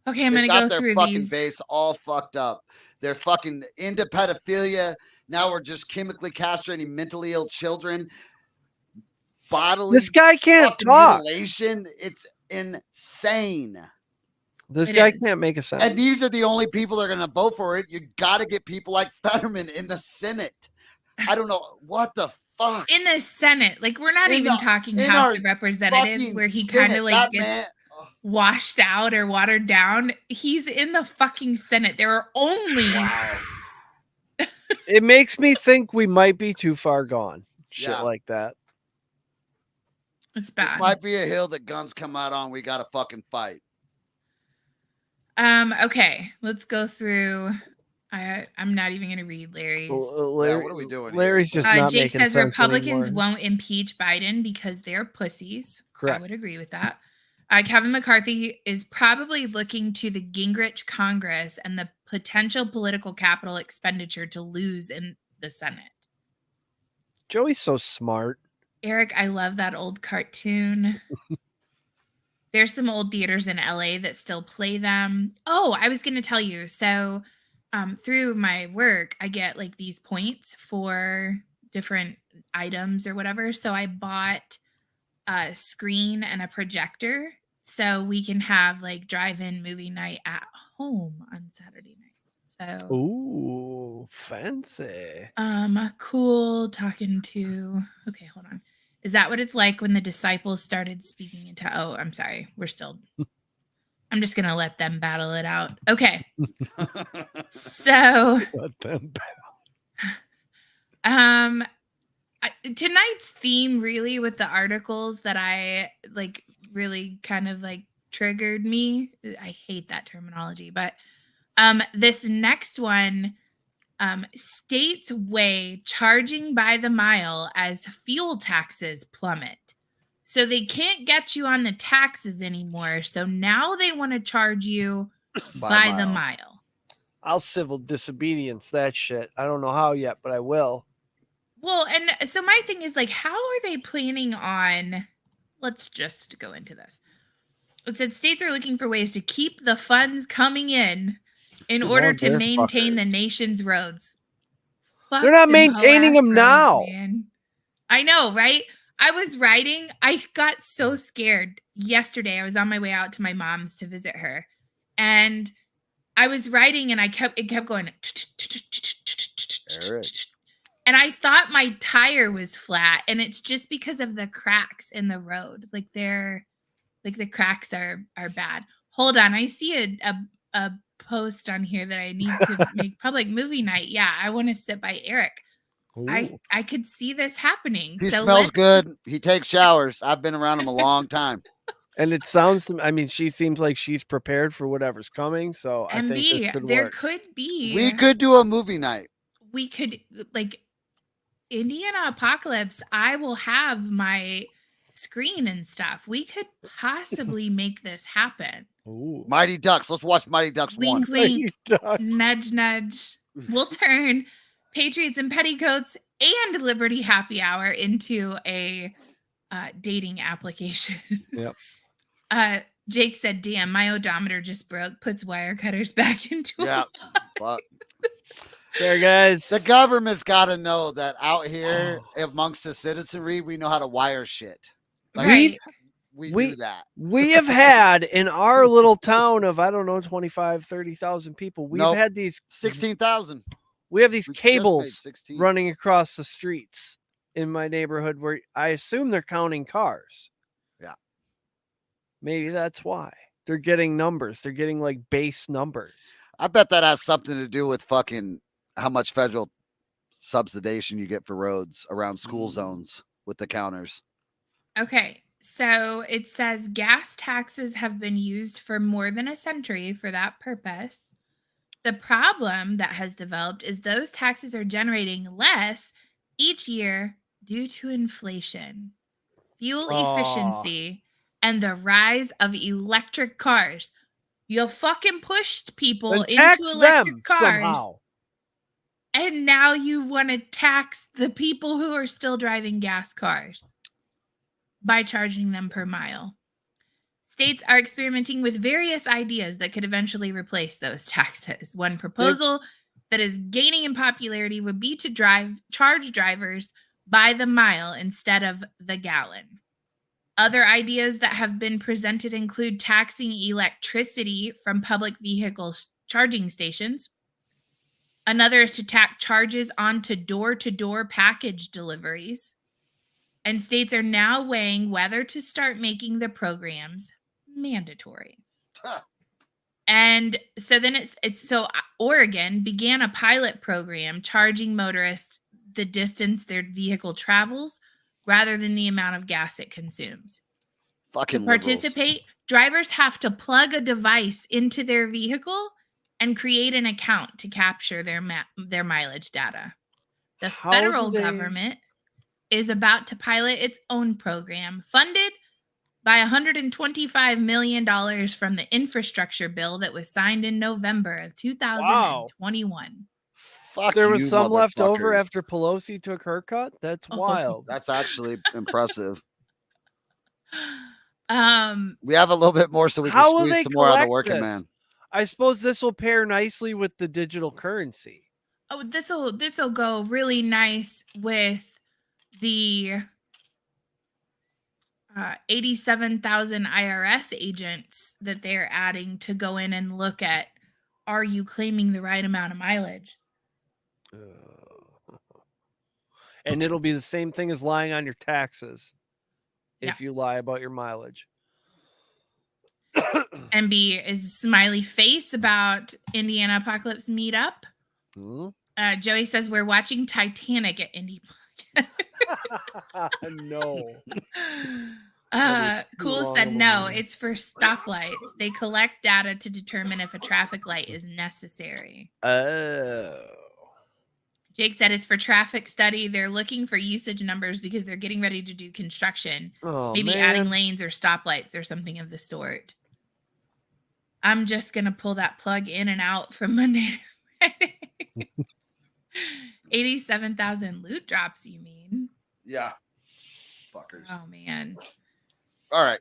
Okay, I'm They gonna got go their through fucking these. base all fucked up. They're fucking into pedophilia. Now we're just chemically castrating mentally ill children. Bodily This guy can't fucking talk. mutilation. It's insane. This It guy is. can't make a And sentence. these are the only people that are going to vote for it. You got to get people like Fetterman in the Senate. I don't know what the fuck. In the Senate, like we're not In even the- talking in House our of Representatives Fucking where he Senate. kind of like That gets man- washed out or watered down. He's in the fucking Senate. There are only Wow. It makes me think we might be too far gone. Shit Yeah. like that. it's This bad. might be a hill that guns come out on. We got to fucking fight. Okay, let's go through. I'm not even gonna read Larry's. Larry, what are we doing here? Larry's just not Jake making says sense Republicans anymore. won't impeach Biden because they're pussies. Correct. I would agree with that. Kevin McCarthy is probably looking to the Gingrich Congress and the potential political capital expenditure to lose in the Senate. Joey's so smart. Eric, I love that old cartoon. There's some old theaters in LA that still play them. Oh, I was going to tell you. So through my work, I get like these points for different items or whatever. So I bought a screen and a projector so we can have like drive-in movie night at home on Saturday nights. So Ooh, fancy. cool talking to, okay, hold on. Is that what it's like when the disciples started speaking into, oh, I'm sorry. I'm just going to let them battle it out. Okay. So, Let them tonight's theme really with the articles that I like really kind of like triggered me. I hate that terminology, but this next one, states weigh charging by the mile as fuel taxes plummet. So they can't get you on the taxes anymore. So now they want to charge you by the mile. I'll civil disobedience that shit. I don't know how yet, but I will. Well, and so my thing is like, how are they planning on? Let's just go into this. It said states are looking for ways to keep the funds coming in order to they're maintain the fuckers. nation's roads. Fuck They're not them maintaining hoe-ass them roads, now. man. I know, right? I was riding. I got so scared yesterday. I was on my way out to my mom's to visit her, and I was riding, and it kept going. And I thought my tire was flat, and it's just because of the cracks in the road. Like the cracks are bad. Hold on, I see a post on here that I need to make public movie night. Yeah, I want to sit by Eric. I could see this happening. He So smells good. He takes showers. I've been around him a long time. And it sounds to me, I mean, she seems like she's prepared for whatever's coming. So I think this could there work. could be. We could do a movie night. We could, like, Indiana Apocalypse. I will have my screen and stuff. We could possibly make this happen. Ooh. Mighty Ducks. Let's watch Mighty Ducks 1. Wink, wink, nudge, nudge. We'll turn Patriots and Petticoats and Liberty Happy Hour into a dating application. Yep. Jake said, damn, my odometer just broke, puts wire cutters back into Yeah. Fuck. Sorry, guys. The government's got to know that out here amongst the citizenry, we know how to wire shit. Like, Right. We We- do that. We have had in our little town of, I don't know, 25, 30,000 people, we've Nope. had these 16,000. we have these We just made cables 16. running across the streets in my neighborhood where I assume they're counting cars. Yeah. Maybe that's why. They're getting numbers. They're getting like base numbers. I bet that has something to do with fucking how much federal subsidization you get for roads around school zones with the counters. Okay. So it says gas taxes have been used for more than a century for that purpose. The problem that has developed is those taxes are generating less each year due to inflation, fuel efficiency, and the rise of electric cars. You fucking pushed people Then tax into electric them cars, somehow. and now you want to tax the people who are still driving gas cars by charging them per mile. States are experimenting with various ideas that could eventually replace those taxes. One proposal that is gaining in popularity would be to charge drivers by the mile instead of the gallon. Other ideas that have been presented include taxing electricity from public vehicle charging stations. Another is to tack charges onto door-to-door package deliveries. And states are now weighing whether to start making the programs mandatory. And so then so Oregon began a pilot program charging motorists the distance their vehicle travels rather than the amount of gas it consumes. Fucking To participate, drivers have to plug a device into their vehicle and create an account to capture their mileage data. The How federal do they- government is about to pilot its own program funded by $125 million from the infrastructure bill that was signed in November of 2021. Fuck There was you, some left over motherfuckers. after Pelosi took her cut. That's Oh. wild. That's actually impressive. Um, We have a little bit more so we can How will squeeze they some more out of the collect working this? man. I suppose this will pair nicely with the digital currency. Oh, this'll go really nice with the 87,000 IRS agents that they're adding to go in and look at, are you claiming the right amount of mileage? And it'll be the same thing as lying on your taxes if Yeah. you lie about your mileage. MB is smiley face about Indiana Apocalypse meetup. Hmm? Joey says we're watching Titanic at Indie No. That is too Cool long said of a no, movie. it's for stoplights. They collect data to determine if a traffic light is necessary. Oh. Jake said it's for traffic study. They're looking for usage numbers because they're getting ready to do construction. Oh, Maybe adding man. lanes or stoplights or something of the sort. I'm just going to pull that plug in and out from Monday to Friday. 87,000 loot drops, you mean? Yeah. Fuckers. Oh, man. All right.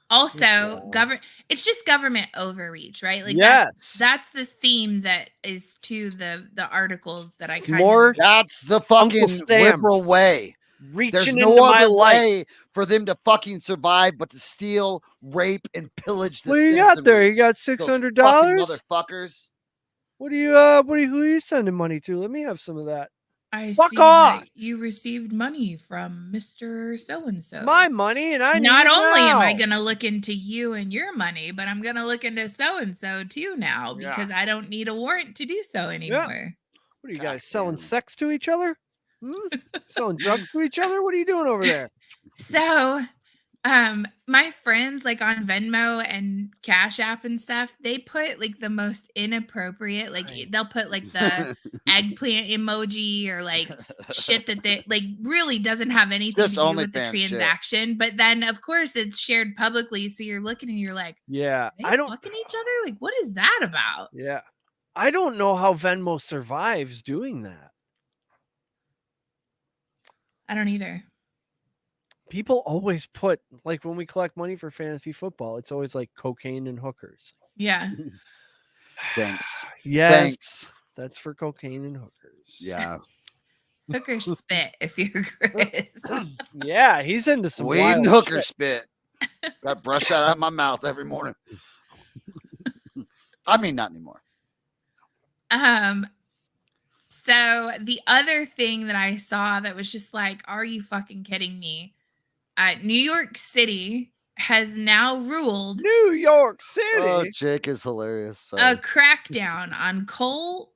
Also, it's just government overreach, right? Like Yes. that's the theme that is to the articles that I It's kind more of That's the Uncle fucking Sam. liberal way. reaching There's into no my other life. way for them to fucking survive but to steal, rape, and pillage the What do you got there? citizenry. You got Those $600? fucking motherfuckers. What are you who are you sending money to? Let me have some of that. I Fuck see off. that you received money from Mr. So-and-so. It's my money and I Not need it only am I now. going to look into you and your money, but I'm going to look into so-and-so too now because I don't need a warrant to do so anymore. What are you God guys selling damn. sex to each other? Selling drugs to each other? What are you doing over there? So, my friends like on Venmo and Cash App and stuff, they put like the most inappropriate, like Right. they'll put like the eggplant emoji or like shit that they like really doesn't have anything Just to do with the OnlyFans shit. transaction. But then of course it's shared publicly. So you're looking and you're like, Yeah. are they I don't fucking each other? Like, what is that about? Yeah. I don't know how Venmo survives doing that. I don't either. People always put, like when we collect money for fantasy football, it's always like cocaine and hookers. Yeah. Thanks. Yes. Thanks. That's for cocaine and hookers. Yeah. Hooker spit if you're Chris. Yeah, he's into some Weed wild and hooker shit. spit. Got to brush that out of my mouth every morning. I mean, not anymore. So the other thing that I saw that was just like, are you fucking kidding me? New York City has now ruled New York City. Oh, Jake is hilarious. a Sorry. crackdown on coal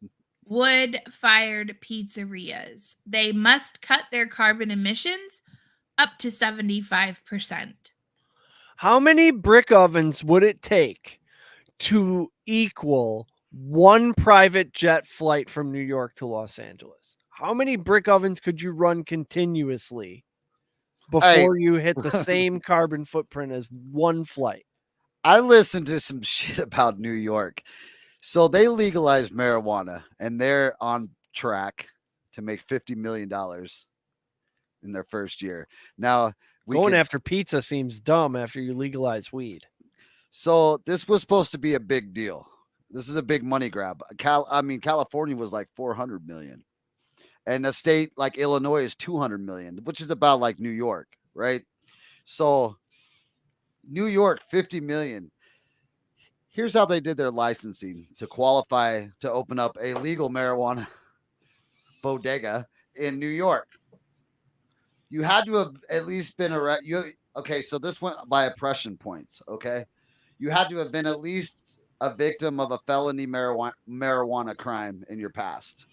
wood-fired pizzerias. They must cut their carbon emissions up to 75%. How many brick ovens would it take to equal one private jet flight from New York to Los Angeles? How many brick ovens could you run continuously before you hit the same carbon footprint as one flight? I listened to some shit about New York. So they legalized marijuana and they're on track to make $50 million in their first year. Now, Going after pizza seems dumb after you legalize weed. So this was supposed to be a big deal. This is a big money grab. California was like 400 million. And a state like Illinois is 200 million, which is about like New York, right? So New York, 50 million. Here's how they did their licensing to qualify to open up a legal marijuana bodega in New York. You had to have at least been okay, so this went by oppression points, okay? You had to have been at least a victim of a felony marijuana crime in your past.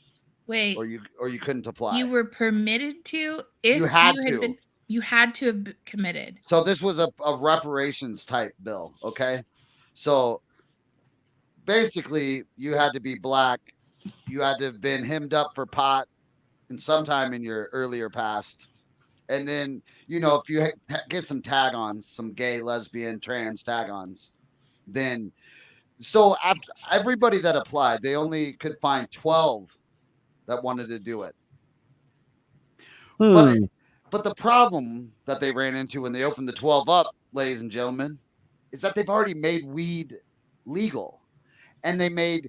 Wait, or you couldn't apply. you were permitted to if You had to have committed. So this was a reparations type bill, okay? So basically, you had to be black. You had to have been hemmed up for pot in sometime in your earlier past. And then, if you get some tag-ons, some gay, lesbian, trans tag-ons, then so after everybody that applied, they only could find 12 that wanted to do it. But the problem that they ran into when they opened the 12 up, ladies and gentlemen, is that they've already made weed legal, and they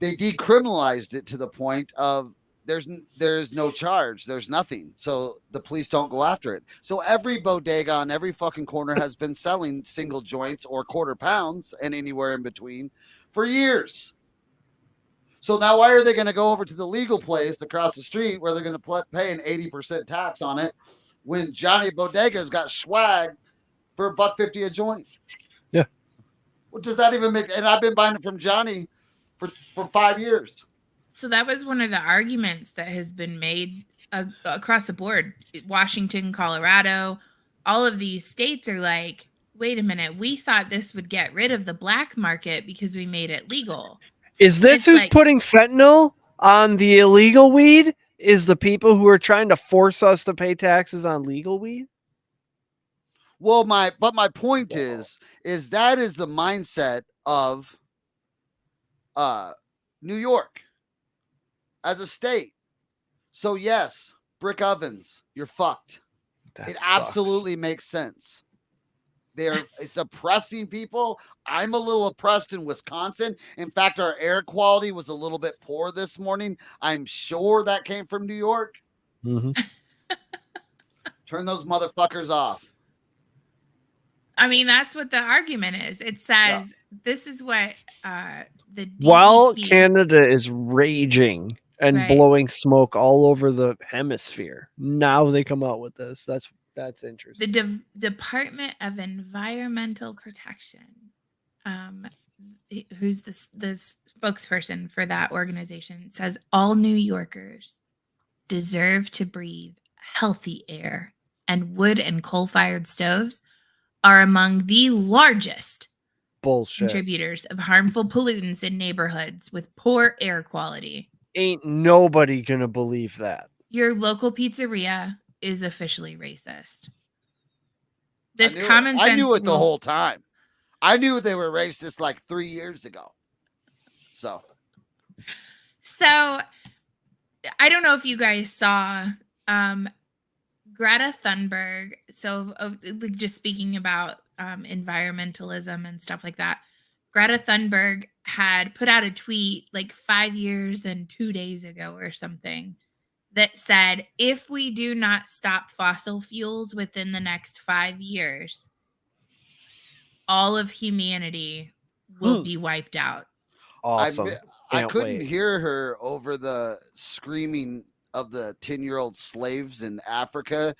decriminalized it to the point of there's no charge, there's nothing, so the police don't go after it. So every bodega on every fucking corner has been selling single joints or quarter pounds and anywhere in between for years. So now why are they going to go over to the legal place across the street where they're going to pay an 80% tax on it when Johnny Bodega's got swag for $1.50 a joint? Yeah. What does that even make? And I've been buying it from Johnny for 5 years. So that was one of the arguments that has been made across the board. Washington, Colorado, all of these states are like, wait a minute, we thought this would get rid of the black market because we made it legal. Is this It's who's like- putting fentanyl on the illegal weed? Is the people who are trying to force us to pay taxes on legal weed? Well, my point is that is the mindset of New York as a state. So yes, brick ovens, you're fucked. That It sucks. absolutely makes sense. It's oppressing people. I'm a little oppressed in Wisconsin. In fact, our air quality was a little bit poor this morning. I'm sure that came from New York. Mhm. Turn those motherfuckers off. I mean, that's what the argument is. It says this is what the DEP, While Canada is raging and Right. blowing smoke all over the hemisphere, now they come out with this. That's interesting. the Department of Environmental Protection, who's the spokesperson for that organization, says all New Yorkers deserve to breathe healthy air, and wood and coal-fired stoves are among the largest Bullshit. contributors of harmful pollutants in neighborhoods with poor air quality. Ain't nobody gonna believe that. Your local pizzeria is officially racist. This I knew common it. sense I knew it the rule- whole time. I knew they were racist like 3 years ago. So So I don't know if you guys saw Greta Thunberg. So like, just speaking about environmentalism and stuff like that, Greta Thunberg had put out a tweet like 5 years and 2 days ago or something that said, if we do not stop fossil fuels within the next 5 years, all of humanity will be wiped out. Awesome. I Can't couldn't wait. hear her over the screaming of the 10-year-old slaves in Africa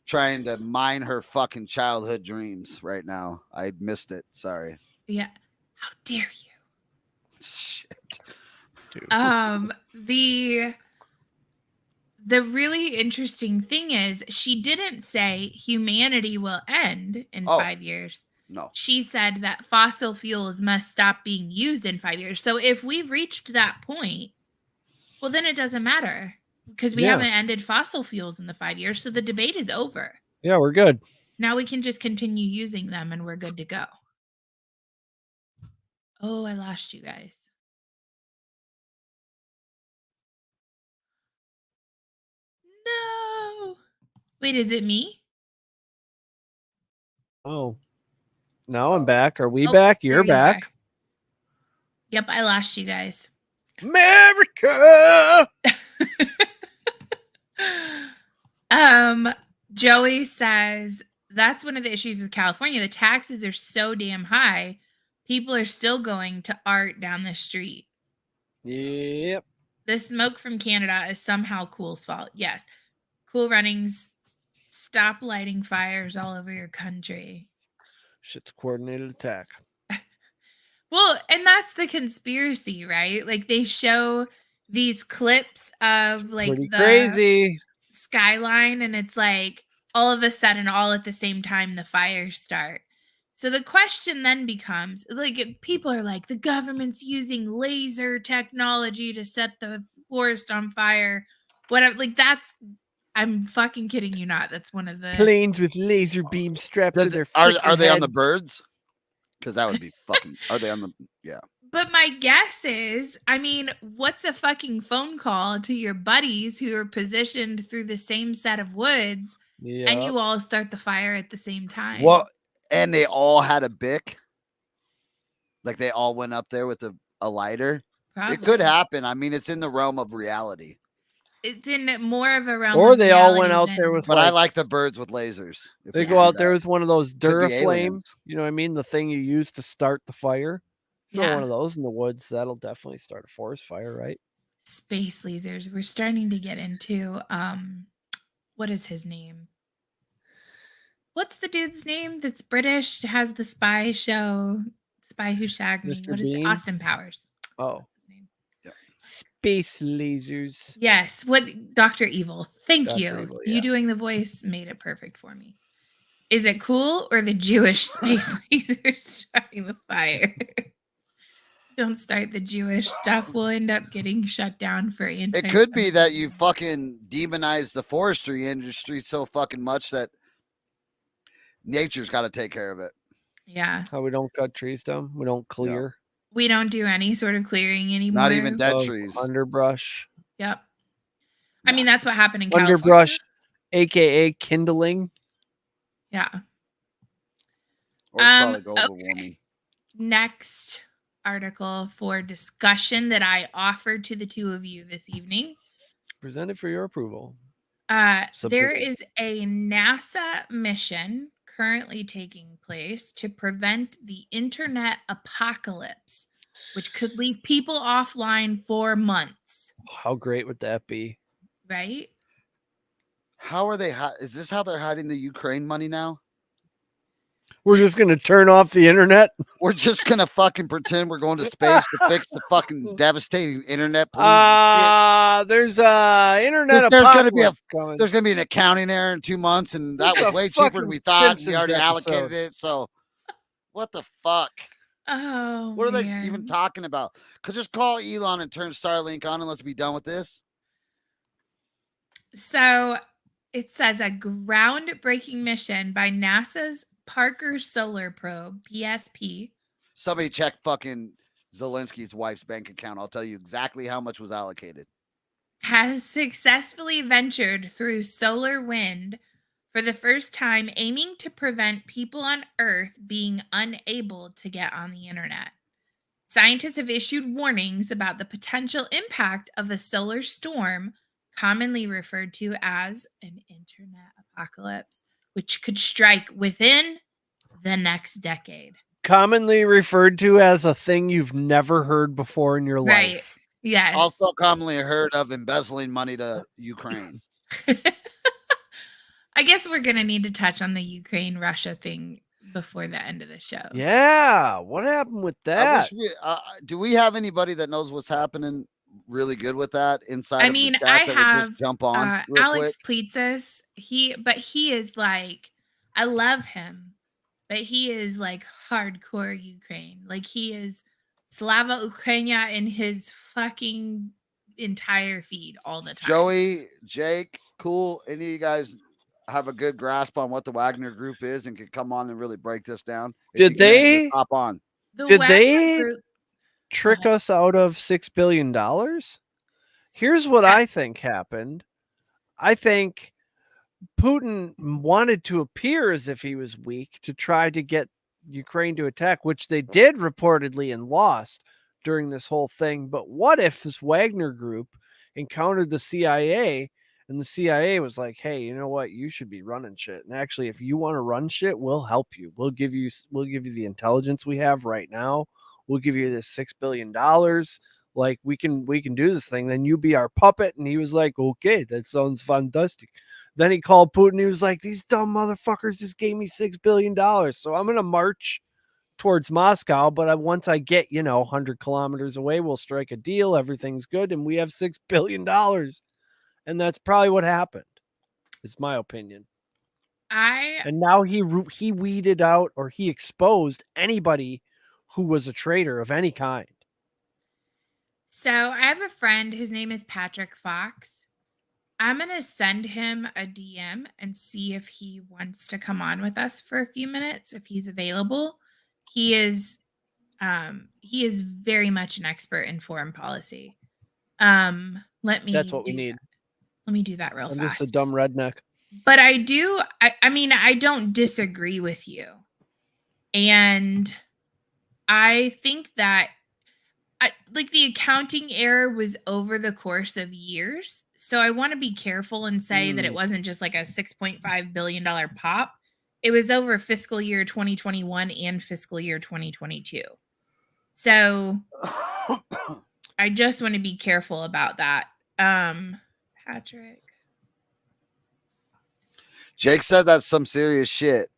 trying to mine her fucking childhood dreams right now. I missed it. Sorry. Yeah. How dare you? Shit. The really interesting thing is she didn't say humanity will end in 5 years. No. She said that fossil fuels must stop being used in 5 years. So if we've reached that point, well, then it doesn't matter because we haven't ended fossil fuels in the 5 years. So the debate is over. Yeah, we're good. Now we can just continue using them and we're good to go. Oh, I lost you guys. No. Wait, is it me? Oh. Now I'm back. Are we Oh, back? there You're you back. are. Yep, I lost you guys. America. Joey says that's one of the issues with California. The taxes are so damn high. People are still going to art down the street. Yep. The smoke from Canada is somehow Cool's fault. Yes. Cool Runnings, stop lighting fires all over your country. Shit's a coordinated attack. Well, and that's the conspiracy, right? Like they show these clips of like Pretty the crazy. skyline, and it's like all of a sudden, all at the same time, the fires start. So the question then becomes like, people are like, the government's using laser technology to set the forest on fire. Whatever, like that's, I'm fucking kidding you not. That's one of the Planes with laser beams strapped to their Are they on the heads. birds? Because that would be fucking. Are they on the? Yeah. But my guess is, I mean, what's a fucking phone call to your buddies who are positioned through the same set of woods, and Yeah. you all start the fire at the same time? Well, and they all had a Bic. Like they all went up there with a lighter. Probably. It could happen. I mean, it's in the realm of reality. It's in more of a realm Or of they all went reality out there than- with But I like like the birds with lasers. If they we go could do out there that. with one of those Could be Duraflame. aliens. You know what I mean? The thing you use to start the fire. Throw Yeah. one of those in the woods. That'll definitely start a forest fire, right? space lasers. We're starting to get into what is his name? What's the dude's name that's British, has the spy show, Spy Who Shagged Me? Mr. What is it? Bean? Austin Powers. Oh, That's his name. space lasers. Yes, what Dr. Evil. Thank Dr. you. Evil, You yeah. doing the voice made it perfect for me. Is it cool or the Jewish space lasers starting the fire? Don't start the Jewish stuff. We'll end up getting shut down for anti. It could be that you fucking demonize the forestry industry so fucking much that nature's got to take care of it. Yeah. How we don't cut trees down. We don't clear. We don't do any sort of clearing anymore. Not even dead of trees. underbrush. Yep. I mean, that's what happened in Underbrush, California. aka kindling. Yeah. Or it's probably global okay. warming. Next article for discussion that I offered to the two of you this evening. Presented for your approval. There Submitted. is a NASA mission currently taking place to prevent the internet apocalypse, which could leave people offline for months. How great would that be? Right? How are they? Is this how they're hiding the Ukraine money now? We're just gonna turn off the internet. We're just gonna fucking pretend we're going to space to fix the fucking devastating internet. There's internet. There's gonna be coming. there's gonna be an accounting error in 2 months, and that It's was a way cheaper than fucking we thought. Simpsons We already allocated episode. it. So, what the fuck? Oh, What are they man. even talking about? Could just call Elon and turn Starlink on, and let's be done with this. So it says a groundbreaking mission by NASA's Parker Solar Probe, PSP, Somebody check fucking Zelensky's wife's bank account. I'll tell you exactly how much was allocated. has successfully ventured through solar wind for the first time, aiming to prevent people on Earth being unable to get on the internet. Scientists have issued warnings about the potential impact of a solar storm, commonly referred to as an internet apocalypse, which could strike within the next decade. Commonly referred to as a thing you've never heard before in your Right. life. Yes. Also commonly heard of embezzling money to Ukraine. I guess we're going to need to touch on the Ukraine-Russia thing before the end of the show. Yeah. What happened with I that? wish do we have anybody that knows what's happening really good with that inside I of mean, the chat I that would have just jump on real Alex quick? Pleatzis. He is like, I love him, but he is like hardcore Ukraine. Like he is Slava Ukraina in his fucking entire feed all the time. Joey, Jake, cool. Any of you guys have a good grasp on what the Wagner Group is and can come on and really break this down? If Did you can, just they- hop on? The Did Wagner they Group- Trick ahead. us out of $6 billion? Here's what I think happened. I think Putin wanted to appear as if he was weak to try to get Ukraine to attack, which they did reportedly and lost during this whole thing. But what if this Wagner group encountered the CIA and the CIA was like, hey, you know what? You should be running shit. And actually, if you want to run shit, we'll help you. We'll give you the intelligence we have right now. We'll give you this $6 billion. Like we can do this thing. Then you be our puppet. And he was like, okay, that sounds fantastic. Then he called Putin. He was like, these dumb motherfuckers just gave me $6 billion. So I'm going to march towards Moscow. But once I get, 100 kilometers away, we'll strike a deal. Everything's good. And we have $6 billion. And that's probably what happened. It's my opinion. And now he weeded out, or he exposed anybody who was a traitor of any kind. So I have a friend, his name is Patrick Fox. I'm going to send him a DM and see if he wants to come on with us for a few minutes, if he's available. He is very much an expert in foreign policy. That's what we need. Let me do that real fast. I'm just a dumb redneck. But I don't disagree with you. And I think that like the accounting error was over the course of years. So I want to be careful and say that it wasn't just like a $6.5 billion pop. It was over fiscal year 2021 and fiscal year 2022. So I just want to be careful about that. Patrick. Jake said that's some serious shit.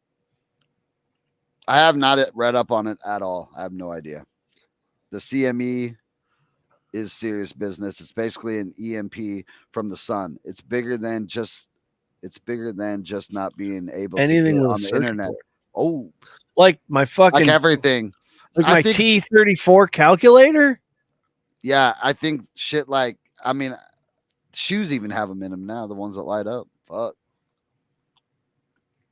I have not read up on it at all. I have no idea. The CME is serious business. It's basically an EMP from the sun. It's bigger than just not being able to Anything get with a on the circuit internet. board. Oh, Like my fucking like everything. like I my think- T34 calculator. Yeah, I think shit like, I mean, shoes even have them in them now, the ones that light up. Fuck.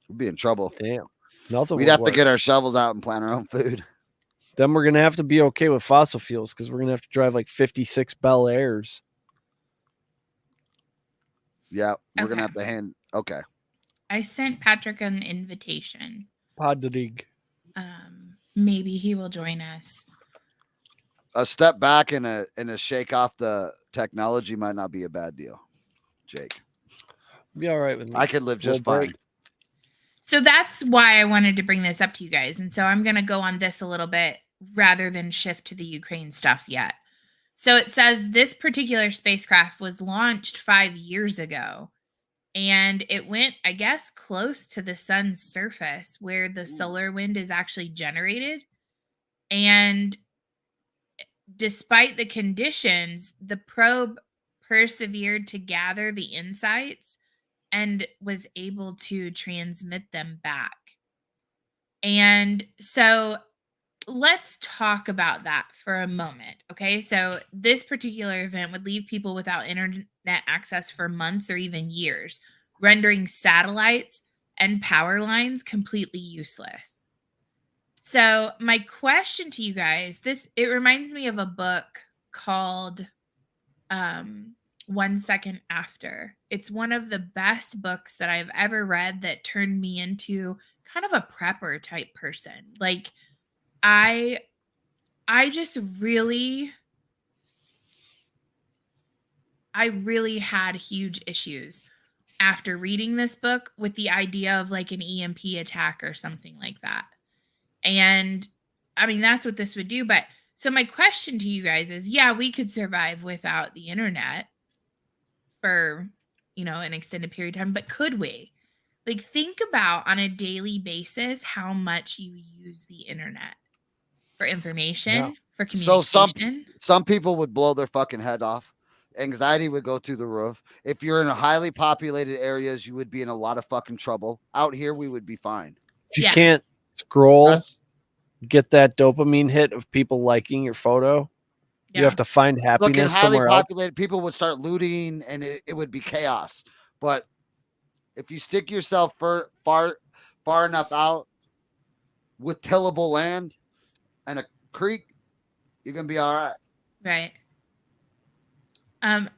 We'd be in trouble. Damn. Nothing. We'd would have to work. get our shovels out and plant our own food. Then we're gonna have to be okay with fossil fuels because we're gonna have to drive like 56 Bel Airs. Yeah, we're Okay. gonna have to hand. Okay. I sent Patrick an invitation. Podrig. Maybe he will join us. A step back and a shake off the technology might not be a bad deal, Jake. Be all right with me. I could live just Little break. fine. So that's why I wanted to bring this up to you guys. And so I'm going to go on this a little bit rather than shift to the Ukraine stuff yet. So it says this particular spacecraft was launched 5 years ago. And it went, I guess, close to the sun's surface where the solar wind is actually generated. And despite the conditions, the probe persevered to gather the insights and was able to transmit them back. And so let's talk about that for a moment. Okay. So this particular event would leave people without internet access for months or even years, rendering satellites and power lines completely useless. So my question to you guys, it reminds me of a book called 1 Second After. It's one of the best books that I've ever read that turned me into kind of a prepper type person. Like I just really had huge issues after reading this book with the idea of like an EMP attack or something like that. And I mean, that's what this would do. But so my question to you guys is, yeah, we could survive without the internet for, an extended period of time, but could we? Like, think about on a daily basis how much you use the internet for information, for So communication. some people would blow their fucking head off. Anxiety would go through the roof. If you're in a highly populated areas, you would be in a lot of fucking trouble. Out here, we would be fine. If you Yeah. can't scroll, That's- get that dopamine hit of people liking your photo. You have to find Look, in happiness highly somewhere else. populated, people would start looting, and it would be chaos. But if you stick yourself far enough out with tillable land and a creek, you're gonna be all right. Right.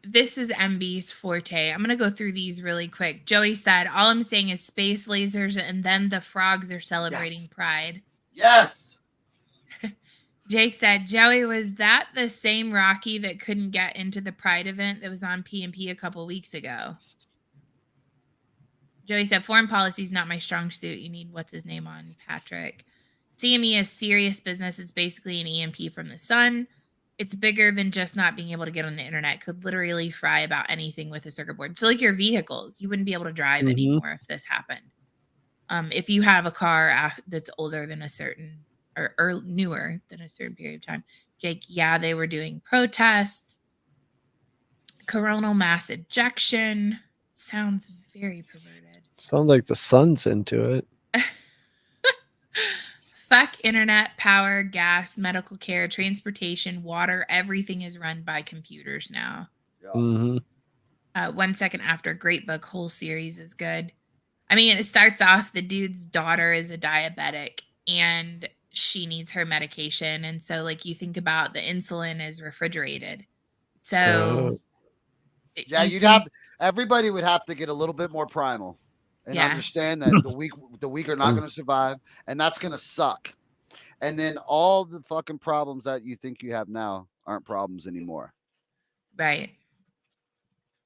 This is MB's forte. I'm gonna go through these really quick. Joey said, all I'm saying is space lasers and then the frogs are celebrating Yes. pride. Yes. Jake said, Joey, was that the same Rocky that couldn't get into the pride event that was on PMP a couple weeks ago? Joey said, foreign policy is not my strong suit. You need what's his name on Patrick. CME is serious business. It's basically an EMP from the sun. It's bigger than just not being able to get on the internet. Could literally fry about anything with a circuit board. So like your vehicles, you wouldn't be able to drive anymore if this happened. If you have a car that's older than a certain or newer than a certain period of time. Jake, yeah, they were doing protests. Coronal mass ejection. Sounds very perverted. Sounds like the sun's into it. Fuck internet, power, gas, medical care, transportation, water. Everything is run by computers now. Mm-hmm. 1 Second After, great book. Whole series is good. I mean, it starts off, the dude's daughter is a diabetic and she needs her medication. And so, like, you think about the insulin is refrigerated. So, Yeah, everybody would have to get a little bit more primal and understand that the weak are not going to survive, and that's going to suck. And then all the fucking problems that you think you have now aren't problems anymore. Right.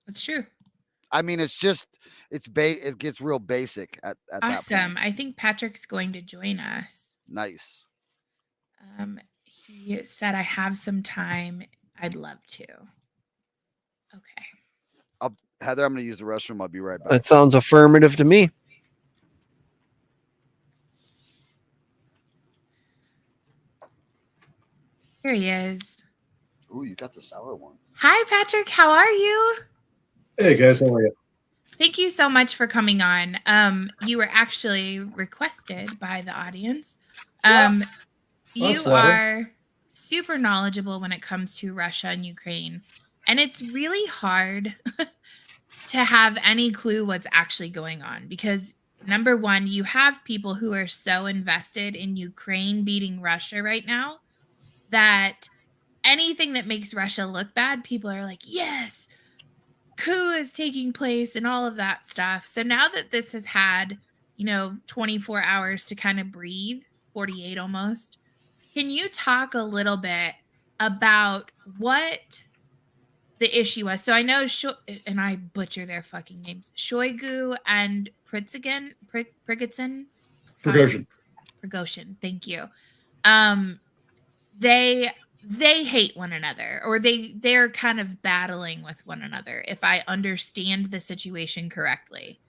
That's true. I mean, it gets real basic at that Awesome. point. I think Patrick's going to join us. Nice. He said, I have some time. I'd love to. Okay. Heather, I'm going to use the restroom. I'll be right back. That sounds affirmative to me. Here he is. Ooh, you got the sour ones. Hi, Patrick. How are you? Hey guys, how are you? Thank you so much for coming on. You were actually requested by the audience. That's You flattering. are super knowledgeable when it comes to Russia and Ukraine, and it's really hard to have any clue what's actually going on because number one, you have people who are so invested in Ukraine beating Russia right now that anything that makes Russia look bad, people are like, yes, coup is taking place and all of that stuff. So now that this has had, 24 hours to kind of breathe, 48 almost, can you talk a little bit about what the issue was? So I know, and I butcher their fucking names, Shoigu and Prigozhin. Prigozhin, thank you. They hate one another, or they're kind of battling with one another, if I understand the situation correctly.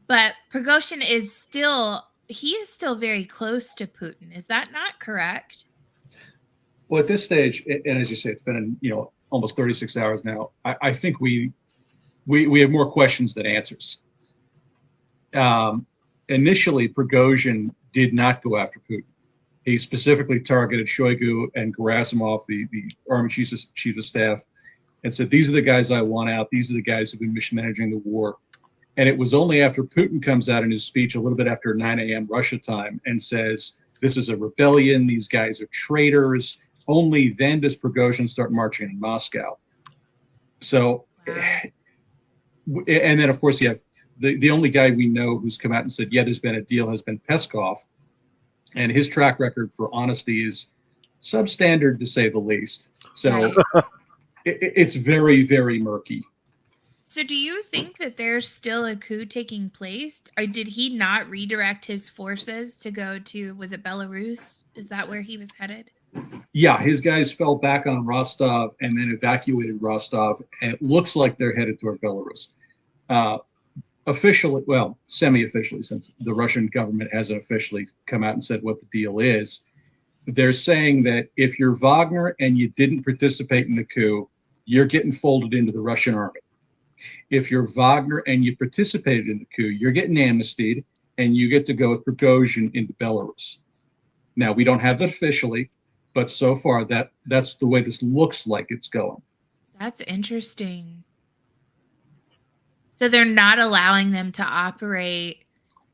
But Prigozhin is still very close to Putin. Is that not correct? Well, at this stage, and as you say, it's been almost 36 hours now. I think we have more questions than answers. Initially, Prigozhin did not go after Putin. He specifically targeted Shoigu and Gerasimov, the army chief of staff, and said, "These are the guys I want out. These are the guys who've been mismanaging the war." And it was only after Putin comes out in his speech a little bit after 9 a.m. Russia time and says, "This is a rebellion. These guys are traitors." Only then does Prigozhin start marching in Moscow. So, Wow. and then of course you have the only guy we know who's come out and said, "Yeah, there's been a deal," has been Peskov. And his track record for honesty is substandard, to say the least. So Right. it's very, very murky. So do you think that there's still a coup taking place? Or did he not redirect his forces to go to, was it Belarus? Is that where he was headed? Yeah, his guys fell back on Rostov and then evacuated Rostov, and it looks like they're headed toward Belarus. Officially, well, semi-officially, since the Russian government hasn't officially come out and said what the deal is, they're saying that if you're Wagner and you didn't participate in the coup, you're getting folded into the Russian army. If you're Wagner and you participated in the coup, you're getting amnestied and you get to go with Prigozhin into Belarus. Now, we don't have that officially, but so far that's the way this looks like it's going. That's interesting. So they're not allowing them to operate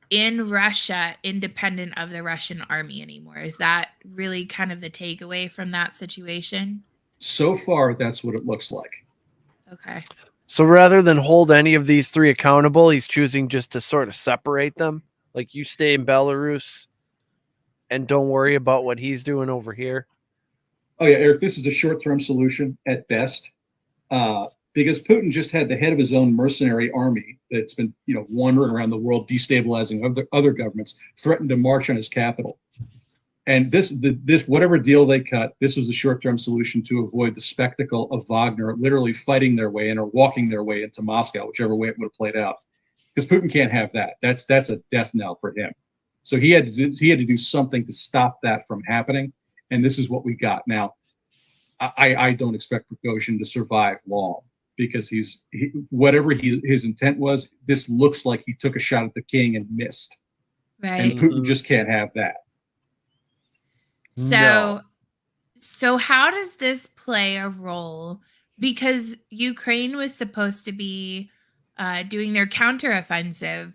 in Russia independent of the Russian army anymore. Is that really kind of the takeaway from that situation? So far, that's what it looks like. Okay. So rather than hold any of these three accountable, he's choosing just to sort of separate them. Like, you stay in Belarus and don't worry about what he's doing over here. Oh yeah, Eric, this is a short-term solution at best, because Putin just had the head of his own mercenary army that's been, wandering around the world, destabilizing other governments, threatened to march on his capital. And this whatever deal they cut, this was a short-term solution to avoid the spectacle of Wagner literally fighting their way in or walking their way into Moscow, whichever way it would have played out. Because Putin can't have that. That's a death knell for him. So he had to do something to stop that from happening. And this is what we got. Now, I don't expect Prigozhin to survive long because whatever his intent was, this looks like he took a shot at the king and missed. Right. And Putin just can't have that. So how does this play a role? Because Ukraine was supposed to be doing their counteroffensive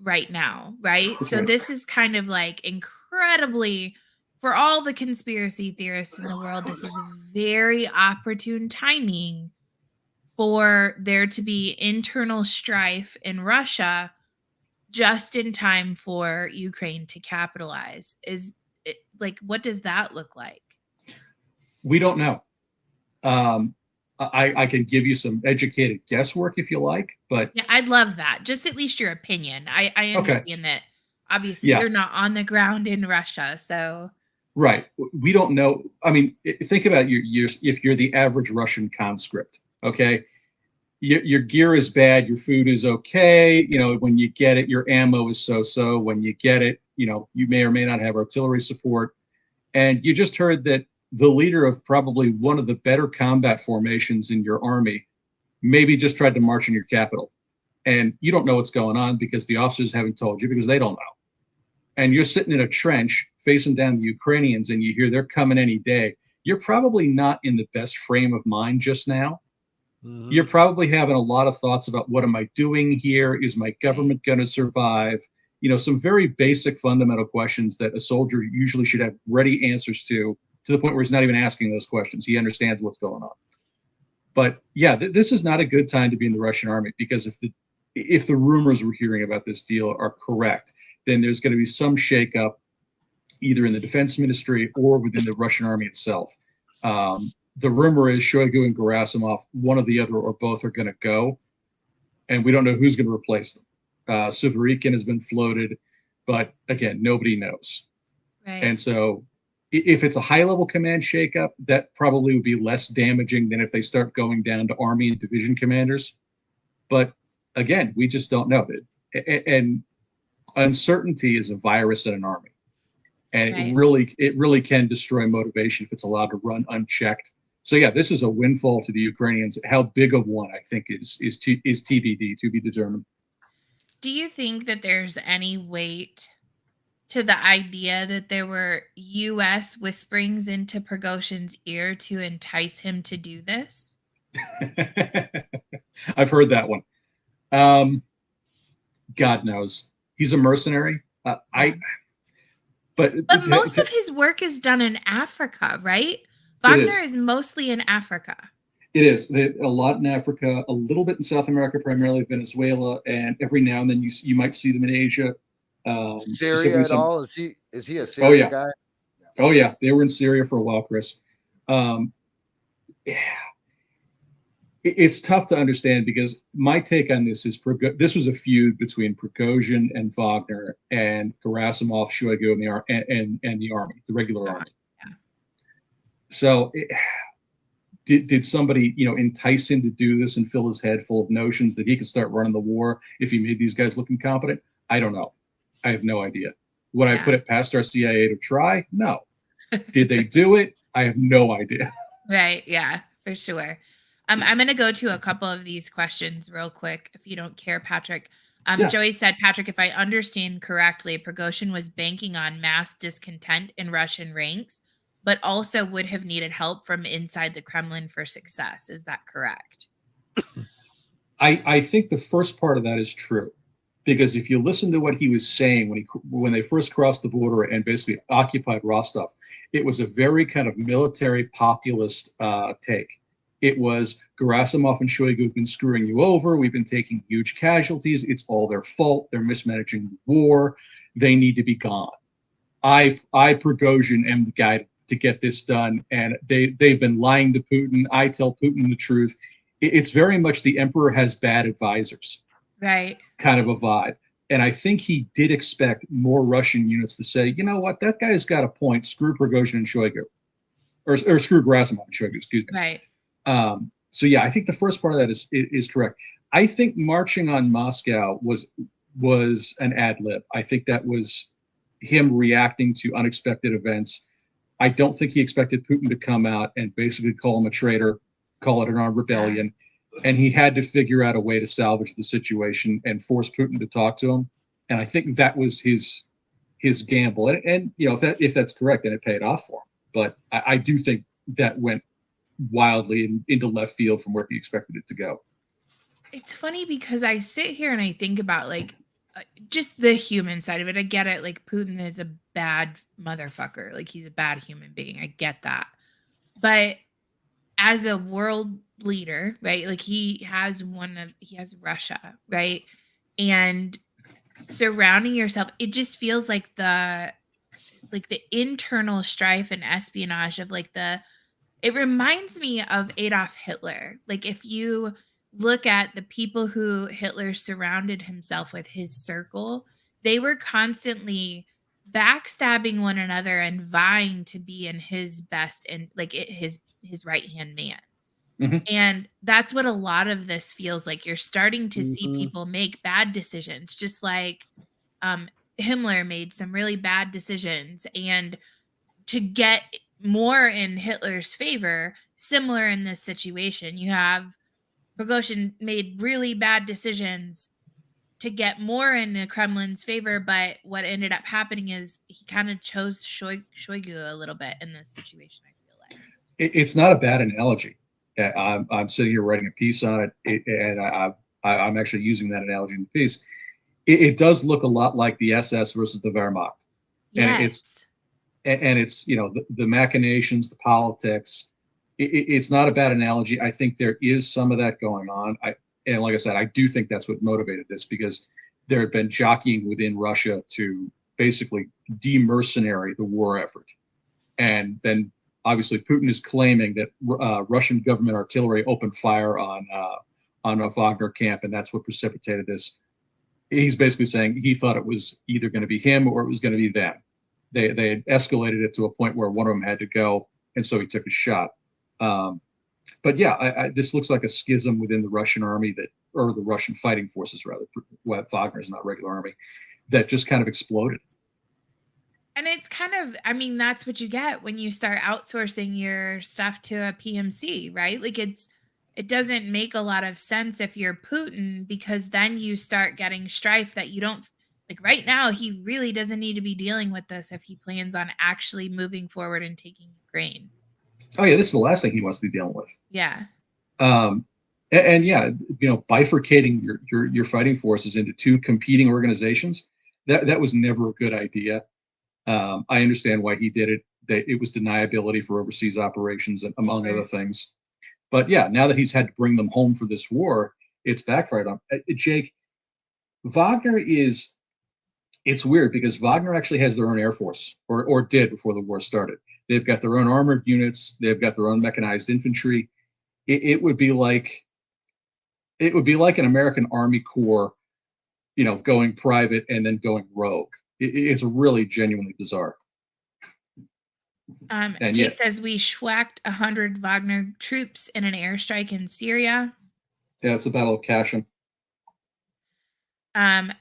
right now, right? That's So right. this is kind of like incredibly, for all the conspiracy theorists in the world, this is very opportune timing for there to be internal strife in Russia just in time for Ukraine to capitalize. Is like, what does that look like? We don't know. I can give you some educated guesswork if you like, but Yeah, I'd love that. Just at least your opinion. I okay, understand that obviously yeah, you're not on the ground in Russia, so right. We don't know. I mean, think about if you're the average Russian conscript, okay? Your gear is bad, your food is okay. You know, when you get it, your ammo is so-so. When you get it, you know, you may or may not have artillery support. And you just heard that the leader of probably one of the better combat formations in your army maybe just tried to march in your capital. And you don't know what's going on because the officers haven't told you because they don't know. And you're sitting in a trench facing down the Ukrainians and you hear they're coming any day. You're probably not in the best frame of mind just now. You're probably having a lot of thoughts about what am I doing here? Is my government going to survive? You know, some very basic fundamental questions that a soldier usually should have ready answers to the point where he's not even asking those questions. He understands what's going on. But yeah, this is not a good time to be in the Russian army because if the rumors we're hearing about this deal are correct, then there's going to be some shakeup either in the defense ministry or within the Russian army itself. The rumor is Shoigu and Gerasimov, one or the other or both are going to go, and we don't know who's going to replace them. Suvorikhin has been floated, but again, nobody knows. right. And so if it's a high-level command shakeup, that probably would be less damaging than if they start going down to army and division commanders. But again, we just don't know. And uncertainty is a virus in an army. And Right. it really can destroy motivation if it's allowed to run unchecked. So yeah, this is a windfall to the Ukrainians. How big of one, I think, is TBD, to be determined. Do you think that there's any weight to the idea that there were US whisperings into Prigozhin's ear to entice him to do this? I've heard that one. Um, God knows he's a mercenary. Yeah. But But most of his work is done in Africa, right? Wagner is. is mostly in Africa. It is a lot in Africa, a little bit in South America, primarily Venezuela, and every now and then you might see them in Asia. Syria at all? Is he a Oh Syria yeah, guy? oh yeah, they were in Syria for a while, Chris. Um, it's tough to understand because my take on this is this was a feud between Prigozhin and Wagner and Gerasimov, Shoigu, and the army, the regular army. Yeah. So did somebody entice him to do this and fill his head full of notions that he could start running the war if he made these guys look incompetent? I don't know. I have no idea. Would I put it past our CIA to try? No. Did they do it? I have no idea. Right. Yeah, for sure. I'm going to go to a couple of these questions real quick, if you don't care, Patrick. Yeah. Joey said, Patrick, if I understand correctly, Prigozhin was banking on mass discontent in Russian ranks, but also would have needed help from inside the Kremlin for success. Is that correct? I think the first part of that is true, because if you listen to what he was saying when they first crossed the border and basically occupied Rostov, it was a very kind of military populist take. It was Gerasimov and Shoigu have been screwing you over. We've been taking huge casualties. It's all their fault. They're mismanaging the war. They need to be gone. I Prigozhin am the guy to get this done, and they've been lying to Putin. I tell Putin the truth. It's very much the emperor has bad advisors, right? Kind of a vibe. And I think he did expect more Russian units to say, you know what, that guy's got a point. Screw Prigozhin and Shoigu, or screw Gerasimov and Shoigu. Excuse me. Right. So yeah, I think the first part of that is correct. I think marching on Moscow was an ad lib. I think that was him reacting to unexpected events. I don't think he expected Putin to come out and basically call him a traitor, call it an armed rebellion, and he had to figure out a way to salvage the situation and force Putin to talk to him. And I think that was his gamble. And if that's correct, then it paid off for him. But I do think that went wildly into left field from where he expected it to go. It's funny because I sit here and I think about just the human side of it. I get it. Like, Putin is a bad motherfucker. Like, he's a bad human being. I get that. But as a world leader, right? Like, he has Russia, right? And surrounding yourself, it just feels like the like the internal strife and espionage of like it reminds me of Adolf Hitler. Like if you look at the people who Hitler surrounded himself with, his circle, they were constantly backstabbing one another and vying to be in his best and like his right-hand man. Mhm. And that's what a lot of this feels like. You're starting to see Mhm. people make bad decisions, just like um, Himmler made some really bad decisions. And to get more in Hitler's favor, similar in this situation, you have Prigozhin made really bad decisions to get more in the Kremlin's favor, but what ended up happening is he kind of chose Shoigu a little bit in this situation, I feel like. It's not a bad analogy. I'm sitting here writing a piece on it, and I'm actually using that analogy in the piece. It does look a lot like the SS versus the Wehrmacht, and Yes. it's the machinations, the politics. It's not a bad analogy. I think there is some of that going on. And like I said, I do think that's what motivated this, because there had been jockeying within Russia to basically demercenary the war effort, and then obviously Putin is claiming that Russian government artillery opened fire on a Wagner camp, and that's what precipitated this. He's basically saying he thought it was either going to be him or it was going to be them. They had escalated it to a point where one of them had to go, and so he took a shot. But yeah, this looks like a schism within the Russian army or the Russian fighting forces rather. Wagner is not regular army, that just kind of exploded. And it's kind of, I mean, that's what you get when you start outsourcing your stuff to a PMC, right? Like it doesn't make a lot of sense if you're Putin, because then you start getting strife that you don't like right now. He really doesn't need to be dealing with this if he plans on actually moving forward and taking Ukraine. Oh yeah, this is the last thing he wants to be dealing with. Yeah. And yeah, bifurcating your fighting forces into two competing organizations, that was never a good idea. I understand why he did it. It was deniability for overseas operations, and among other things. But yeah, now that he's had to bring them home for this war, it's backfired on Jake. Wagner is. It's weird because Wagner actually has their own air force, or did before the war started. They've got their own armored units. They've got their own mechanized infantry. It would be like an American Army Corps, going private and then going rogue. It's really genuinely bizarre. And Jake says we schwacked 100 Wagner troops in an airstrike in Syria. Yeah, it's the Battle of Kashin.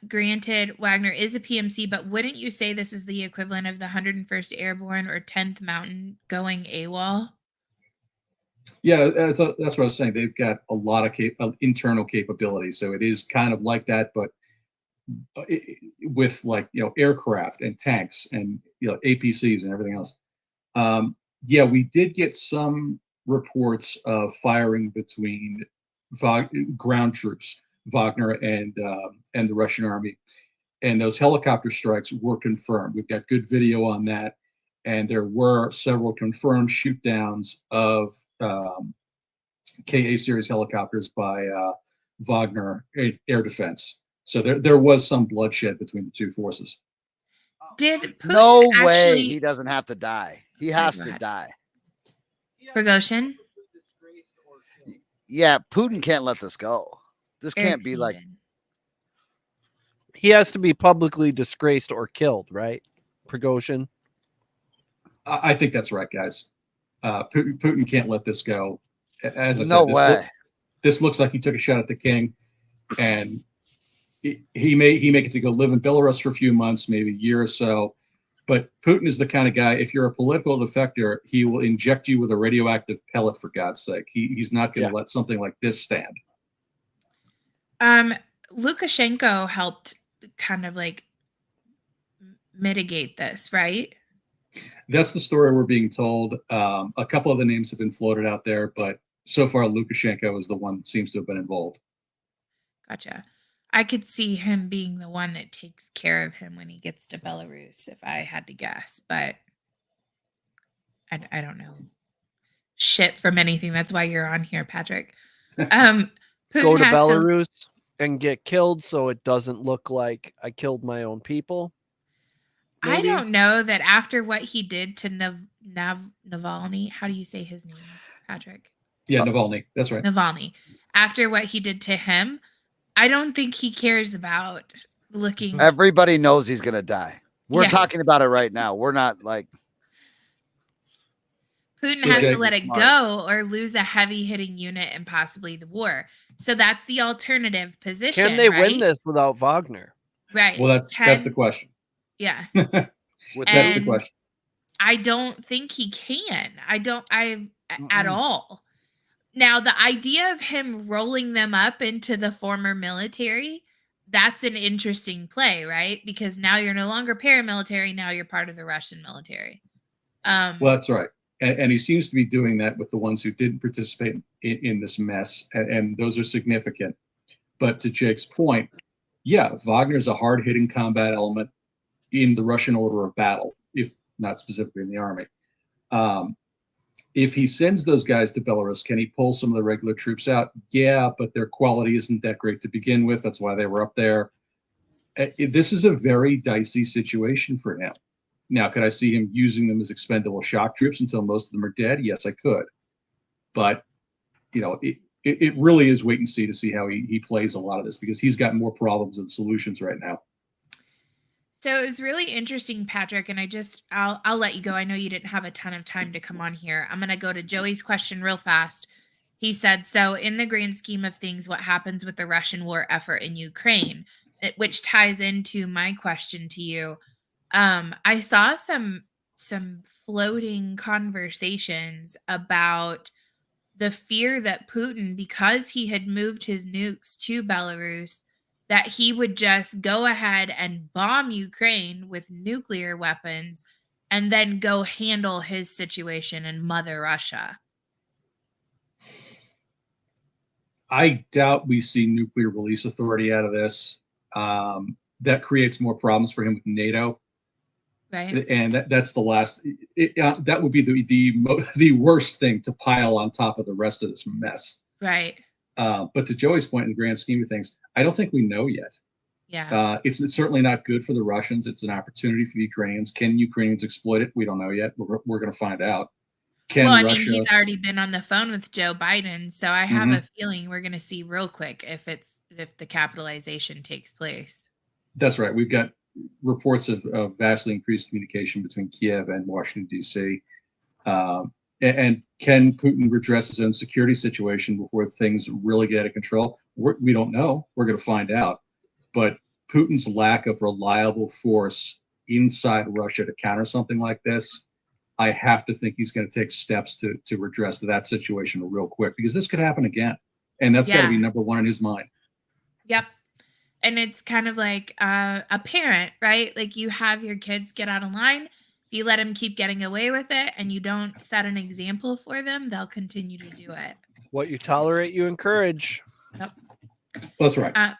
Granted, Wagner is a PMC, but wouldn't you say this is the equivalent of the 101st Airborne or 10th Mountain going AWOL? Yeah, that's what I was saying. They've got a lot of internal capabilities, so it is kind of like that, but with aircraft and tanks and APCs and everything else. Yeah, we did get some reports of firing between ground troops, Wagner and the Russian army, and those helicopter strikes were confirmed. We've got good video on that, and there were several confirmed shoot downs of KA series helicopters by Wagner air defense. So there was some bloodshed between the two forces. Did Putin No way actually... he doesn't have to die. He has to die. Prigozhin? Yeah, Putin can't let this go. This can't Eric's be like. muted. He has to be publicly disgraced or killed, right? Prigozhin. I think that's right, guys. Putin can't let this go. As I No said, way. This looks like he took a shot at the king, and he may get to go live in Belarus for a few months, maybe a year or so. But Putin is the kind of guy, if you're a political defector, he will inject you with a radioactive pellet, for God's sake. He's not going to let something like this stand. Lukashenko helped kind of like mitigate this, right? That's the story we're being told. A couple of the names have been floated out there, but so far Lukashenko is the one that seems to have been involved. Gotcha. I could see him being the one that takes care of him when he gets to Belarus, if I had to guess, but I don't know shit from anything. That's why you're on here, Patrick. Putin Go to has Belarus and get killed so it doesn't look like I killed my own people. I maybe? don't know that after what he did to Navalny, how do you say his name, Patrick? Yeah, Navalny. That's right. Navalny. After what he did to him, I don't think he cares about looking. Everybody knows he's gonna die. We're Yeah. talking about it right now. We're not like Putin So, has to Jake- let it Smart. go or lose a heavy hitting unit and possibly the war. So that's the alternative position. Can they right? win this without Wagner? Right. Well, that's the question. Yeah. with That's the And question. I don't think he can. I at Mm-mm. all. Now, the idea of him rolling them up into the former military, that's an interesting play, right? Because now you're no longer paramilitary, now you're part of the Russian military. Well, that's right. And he seems to be doing that with the ones who didn't participate in this mess. And those are significant. But to Jake's point, yeah, Wagner's a hard-hitting combat element in the Russian order of battle, if not specifically in the army. If he sends those guys to Belarus, can he pull some of the regular troops out? Yeah, but their quality isn't that great to begin with. That's why they were up there. This is a very dicey situation for him. Now, could I see him using them as expendable shock troops until most of them are dead? Yes, I could. But, it really is wait and see to see how he plays a lot of this, because he's got more problems than solutions right now. So it was really interesting, Patrick, and I'll let you go. I know you didn't have a ton of time to come on here. I'm going to go to Joey's question real fast. He said, so in the grand scheme of things, what happens with the Russian war effort in Ukraine, which ties into my question to you. I saw some floating conversations about the fear that Putin, because he had moved his nukes to Belarus, that he would just go ahead and bomb Ukraine with nuclear weapons and then go handle his situation in Mother Russia. I doubt we see nuclear release authority out of this. That creates more problems for him with NATO. Right. And that's the last. That would be the worst thing to pile on top of the rest of this mess. Right. But to Joey's point, in the grand scheme of things, I don't think we know yet. Yeah. It's certainly not good for the Russians. It's an opportunity for the Ukrainians. Can Ukrainians exploit it? We don't know yet. We're going to find out. Well, Russia? He's already been on the phone with Joe Biden, so I have a feeling we're going to see real quick if the capitalization takes place. That's right. We've got reports of vastly increased communication between Kiev and Washington, D.C. And can Putin redress his own security situation before things really get out of control? We don't know. We're going to find out. But Putin's lack of reliable force inside Russia to counter something like this, I have to think he's going to take steps to redress that situation real quick, because this could happen again. And that's got to be number one in his mind. Yep. And it's kind of like a parent, right? Like, you have your kids get out of line. If you let them keep getting away with it and you don't set an example for them, they'll continue to do it. What you tolerate, you encourage. Yep. That's right.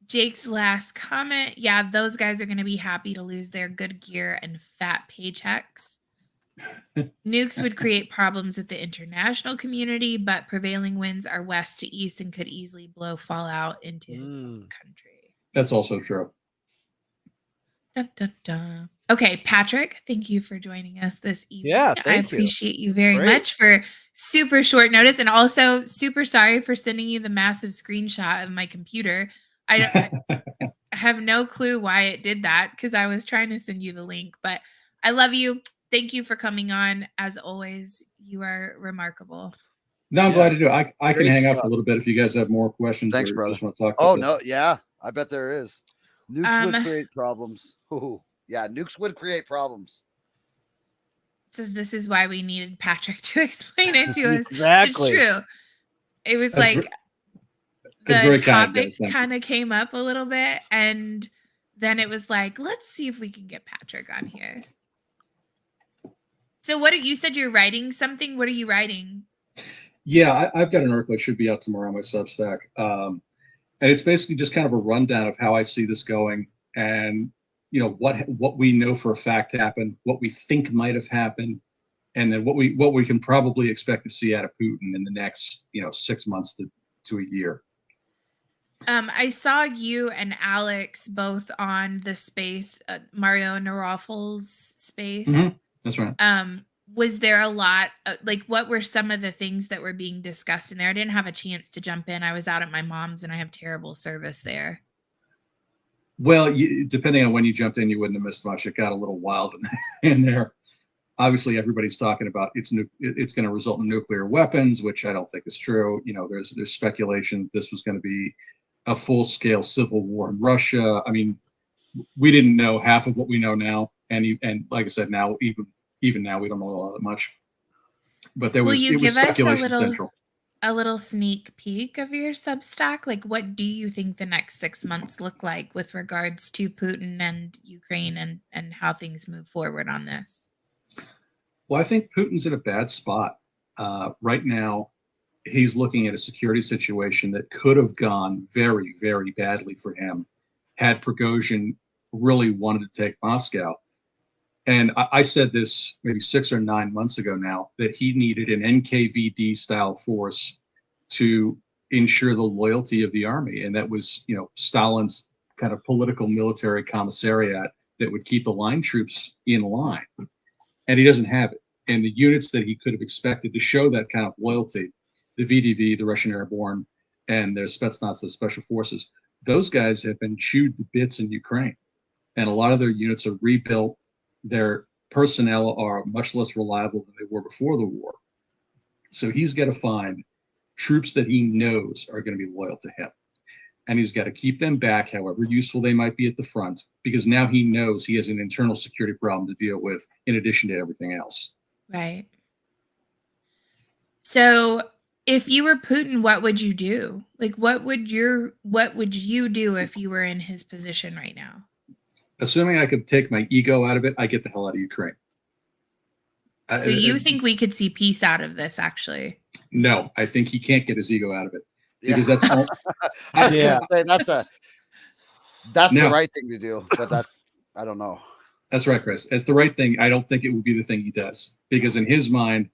Jake's last comment. Yeah, those guys are going to be happy to lose their good gear and fat paychecks. Nukes would create problems with the international community, but prevailing winds are west to east and could easily blow fallout into his own country. That's also true. Dun, dun, dun. Okay, Patrick, thank you for joining us this evening. Yeah, I thank you. appreciate you very Great. much for super short notice, and also super sorry for sending you the massive screenshot of my computer. I have no clue why it did that, because I was trying to send you the link, but I love you. Thank you for coming on. As always, you are remarkable. No, I'm glad to do it. I can Great hang out stuff. for a little bit if you guys have more questions. Thanks, or brother. just want to talk Oh about this. no, yeah, I bet there is. Nukes would create problems. Ooh, yeah, nukes would create problems. Says this is why we needed Patrick to explain it to us. Exactly. It's true. It was That's like that's the very kind, topic guys. Thank you. kind of came up a little bit, and then it was like, let's see if we can get Patrick on here. So you said you're writing something? What are you writing? Yeah, I've got an article that should be out tomorrow on my Substack. And it's basically just kind of a rundown of how I see this going, and what we know for a fact happened, what we think might have happened, and then what we can probably expect to see out of Putin in the next 6 months to a year. I saw you and Alex both on the space, Mario Narofal's space. Mhm. That's right. Was there a lot, like, what were some of the things that were being discussed in there? I didn't have a chance to jump in. I was out at my mom's and I have terrible service there. Well, depending on when you jumped in, you wouldn't have missed much. It got a little wild in there. Obviously, everybody's talking about it's going to result in nuclear weapons, which I don't think is true. You know, there's speculation this was going to be a full-scale civil war in Russia. I mean, we didn't know half of what we know now, and like I said, now even now we don't know all that much. But Will it you was give us speculation central. a little sneak peek of your Substack? Like, what do you think the next 6 months look like with regards to Putin and Ukraine and how things move forward on this? Well, I think Putin's in a bad spot right now. He's looking at a security situation that could have gone very, very badly for him had Prigozhin really wanted to take Moscow. And I said this maybe 6 or 9 months ago now, that he needed an NKVD style force to ensure the loyalty of the army. And that was, you know, Stalin's kind of political military commissariat that would keep the line troops in line. And he doesn't have it. And the units that he could have expected to show that kind of loyalty, the VDV, the Russian Airborne, and their Spetsnaz, the Special Forces, those guys have been chewed to bits in Ukraine. And a lot of their units are rebuilt. Their personnel are much less reliable than they were before the war. So he's got to find troops that he knows are going to be loyal to him. And he's got to keep them back, however useful they might be at the front, because now he knows he has an internal security problem to deal with in addition to everything else. Right. So if you were Putin, what would you do? Like, what would you do if you were in his position right now? Assuming I could take my ego out of it, I get the hell out of Ukraine. So you think we could see peace out of this, actually? No, I think he can't get his ego out of it, because Yeah. that's all. I was Yeah. gonna say that's No. the right thing to do, but I don't know. That's right, Chris. It's the right thing. I don't think it would be the thing he does, because in his mind,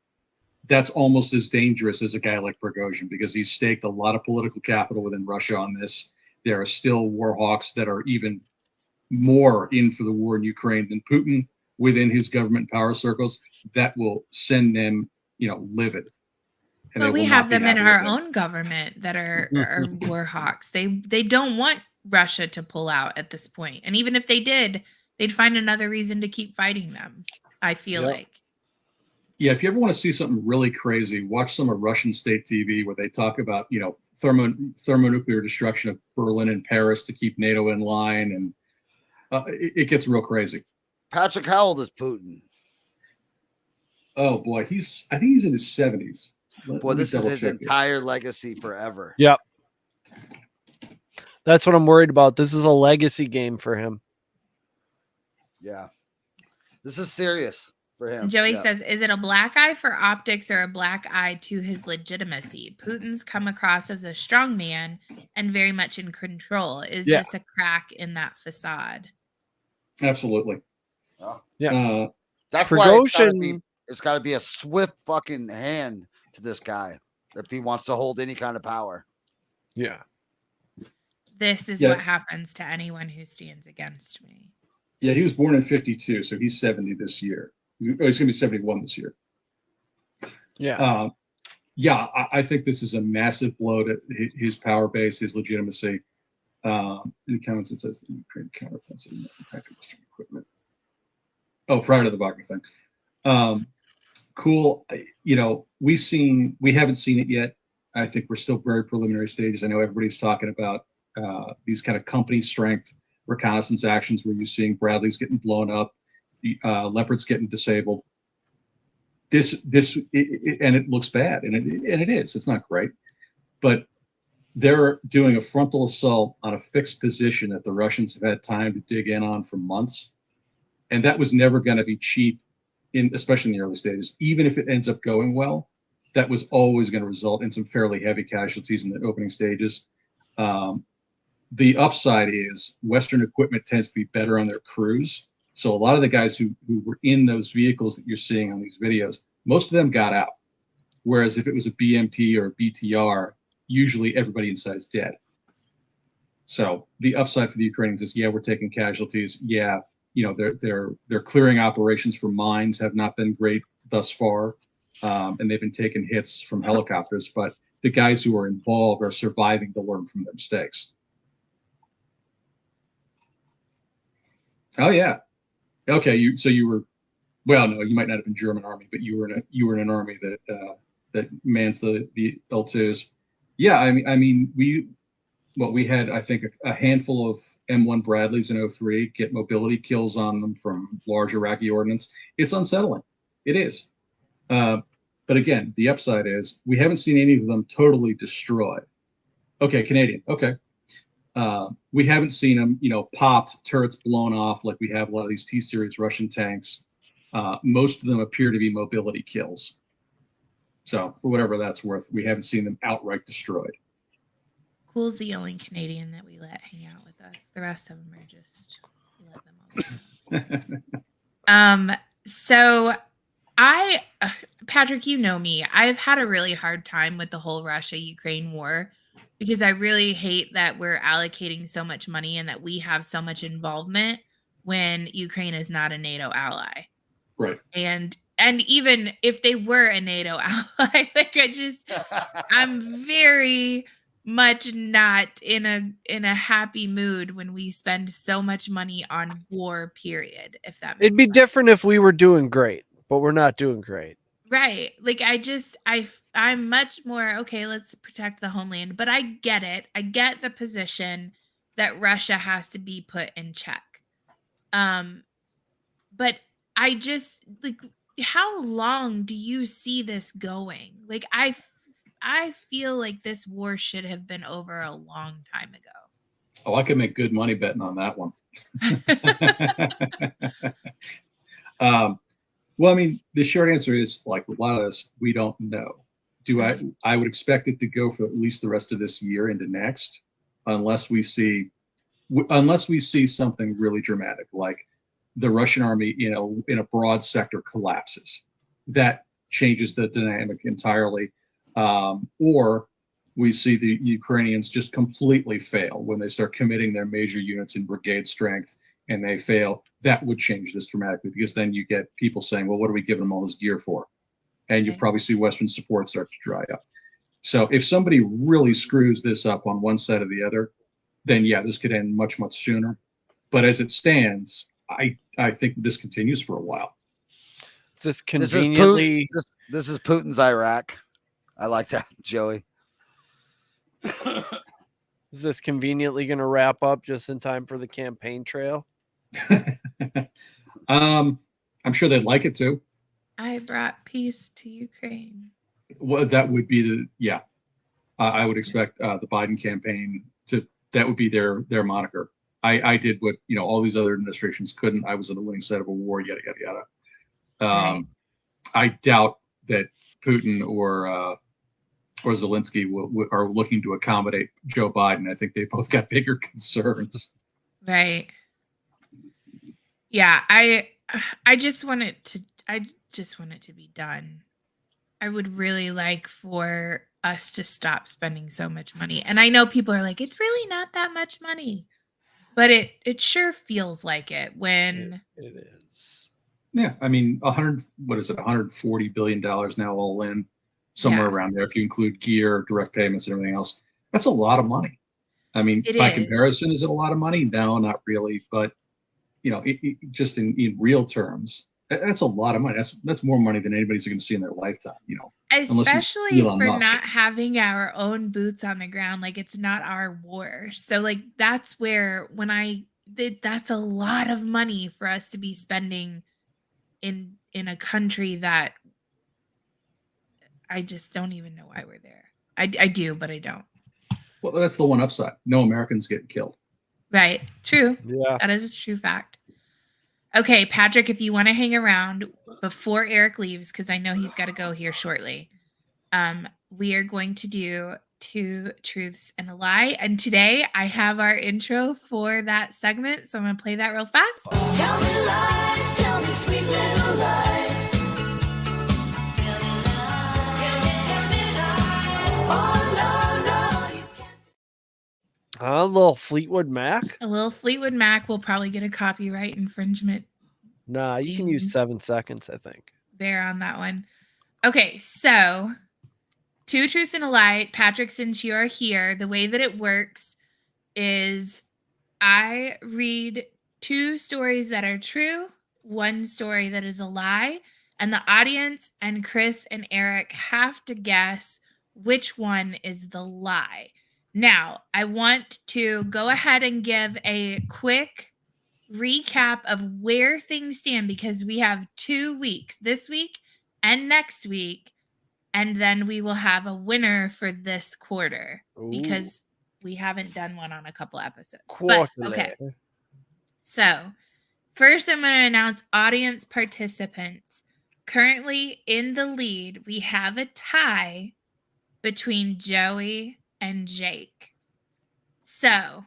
that's almost as dangerous as a guy like Prigozhin, because he's staked a lot of political capital within Russia on this. There are still war hawks that are even more in for the war in Ukraine than Putin within his government power circles. That will send them, you know, livid. And Well, they we will have not be them in happy our with him. own government that are war hawks. They don't want Russia to pull out at this point. And even if they did, they'd find another reason to keep fighting them, I feel Yep. like. Yeah, if you ever want to see something really crazy, watch some of Russian state TV where they talk about, you know, thermonuclear destruction of Berlin and Paris to keep NATO in line, and it gets real crazy. Patrick, how old is Putin? Oh boy, I think he's in his 70s. Boy, this is his entire legacy forever. Yep. That's what I'm worried about. This is a legacy game for him. Yeah. This is serious for him. And Joey Yeah. says, is it a black eye for optics or a black eye to his legitimacy? Putin's come across as a strong man and very much in control. Is Yeah. this a crack in that facade? Absolutely. Oh. Yeah. That's why Prigozhin- it's got to be a swift fucking hand to this guy if he wants to hold any kind of power. Yeah. This is Yeah. what happens to anyone who stands against me. Yeah, he was born in 52, so he's 70 this year. He's going to be 71 this year. Yeah. Yeah, I think this is a massive blow to his power base, his legitimacy. In the comments, it says Ukraine counteroffensive and attack Western equipment. Oh, prior to the Wagner thing. Cool. You know, we haven't seen it yet. I think we're still very preliminary stages. I know everybody's talking about these kind of company strength reconnaissance actions where you're seeing Bradley's getting blown up, Leopard's getting disabled. And it looks bad, and it is. It's not great, but they're doing a frontal assault on a fixed position that the Russians have had time to dig in on for months, and that was never going to be cheap, especially in the early stages. Even if it ends up going well, that was always going to result in some fairly heavy casualties in the opening stages. The upside is Western equipment tends to be better on their crews. So a lot of the guys who were in those vehicles that you're seeing on these videos, most of them got out. Whereas if it was a BMP or a BTR, usually everybody inside is dead. So the upside for the Ukrainians is, yeah, we're taking casualties. Yeah, their clearing operations for mines have not been great thus far, and they've been taking hits from helicopters. But the guys who are involved are surviving to learn from their mistakes. Oh yeah, okay. You were, well, no, you might not have been German army, but you were in an army that mans the L2s. Yeah, we had, I think, a handful of M1 Bradleys in 03 get mobility kills on them from large Iraqi ordnance. It's unsettling. It is. But again, the upside is we haven't seen any of them totally destroyed. Okay, Canadian. Okay. We haven't seen them, popped, turrets blown off like we have a lot of these T-series Russian tanks. Most of them appear to be mobility kills. So for whatever that's worth, we haven't seen them outright destroyed. Cool's the only Canadian that we let hang out with us. The rest of them are just let them all. So Patrick, you know me. I've had a really hard time with the whole Russia-Ukraine war because I really hate that we're allocating so much money and that we have so much involvement when Ukraine is not a NATO ally. Right. And even if they were a NATO ally, I'm very much not in a happy mood when we spend so much money on war, period. If that makes It'd be sense. different if we were doing great, but we're not doing great. Right. Like I'm much more, okay, let's protect the homeland, but I get it. I get the position that Russia has to be put in check. But I just like, how long do you see this going? Like I feel like this war should have been over a long time ago. Oh, I could make good money betting on that one. Well, I mean, the short answer is, like with a lot of this, we don't know. I would expect it to go for at least the rest of this year into next, unless we see something really dramatic, like the Russian army in a broad sector collapses. That changes the dynamic entirely. Or we see the Ukrainians just completely fail when they start committing their major units in brigade strength and they fail. That would change this dramatically, because then you get people saying, well, what are we giving them all this gear for? And you probably see Western support start to dry up. So if somebody really screws this up on one side or the other, then yeah, this could end much, much sooner. But as it stands, I think this continues for a while. This conveniently. This is Putin's Iraq. I like that, Joey. Is this conveniently going to wrap up just in time for the campaign trail? I'm sure they'd like it to. I brought peace to Ukraine. Well, that would be I would expect the Biden campaign that would be their moniker. I did what all these other administrations couldn't. I was on the winning side of a war. Yada yada yada. Right. I doubt that Putin or Zelensky are looking to accommodate Joe Biden. I think they both got bigger concerns. Right. Yeah, I just want it to be done. I would really like for us to stop spending so much money. And I know people are like, it's really not that much money. But it sure feels like it when it is. Yeah, I mean, $140 billion now all in, somewhere around there. If you include gear, direct payments, and everything else, that's a lot of money. I mean, by comparison, is it a lot of money? No, not really. But just in real terms, that's a lot of money. That's more money than anybody's going to see in their lifetime. Especially for not having our own boots on the ground, like it's not our war. So like that's where that's a lot of money for us to be spending in a country that I just don't even know why we're there. I do, but I don't. Well, that's the one upside. No Americans getting killed. Right. True. Yeah. That is a true fact. Okay, Patrick, if you want to hang around before Eric leaves, because I know he's got to go here shortly, we are going to do 2 truths and a lie. And today I have our intro for that segment, so I'm going to play that real fast. Tell me lies, tell me sweet little lies. Tell me lies, tell me lies. Oh, no, no, you can't. A little Fleetwood Mac? A little Fleetwood Mac will probably get a copyright infringement Nah, you can use 7 seconds, I think. there on that one. Okay, so 2 truths and a lie. Patrick, since you are here, the way that it works is I read 2 stories that are true, 1 story that is a lie, and the audience and Chris and Eric have to guess which one is the lie. Now, I want to go ahead and give a quick recap of where things stand because we have 2 weeks, this week and next week, and then we will have a winner for this quarter because we haven't done one on a couple episodes. But okay. So, first I'm going to announce audience participants. Currently in the lead, we have a tie between Joey and Jake. So,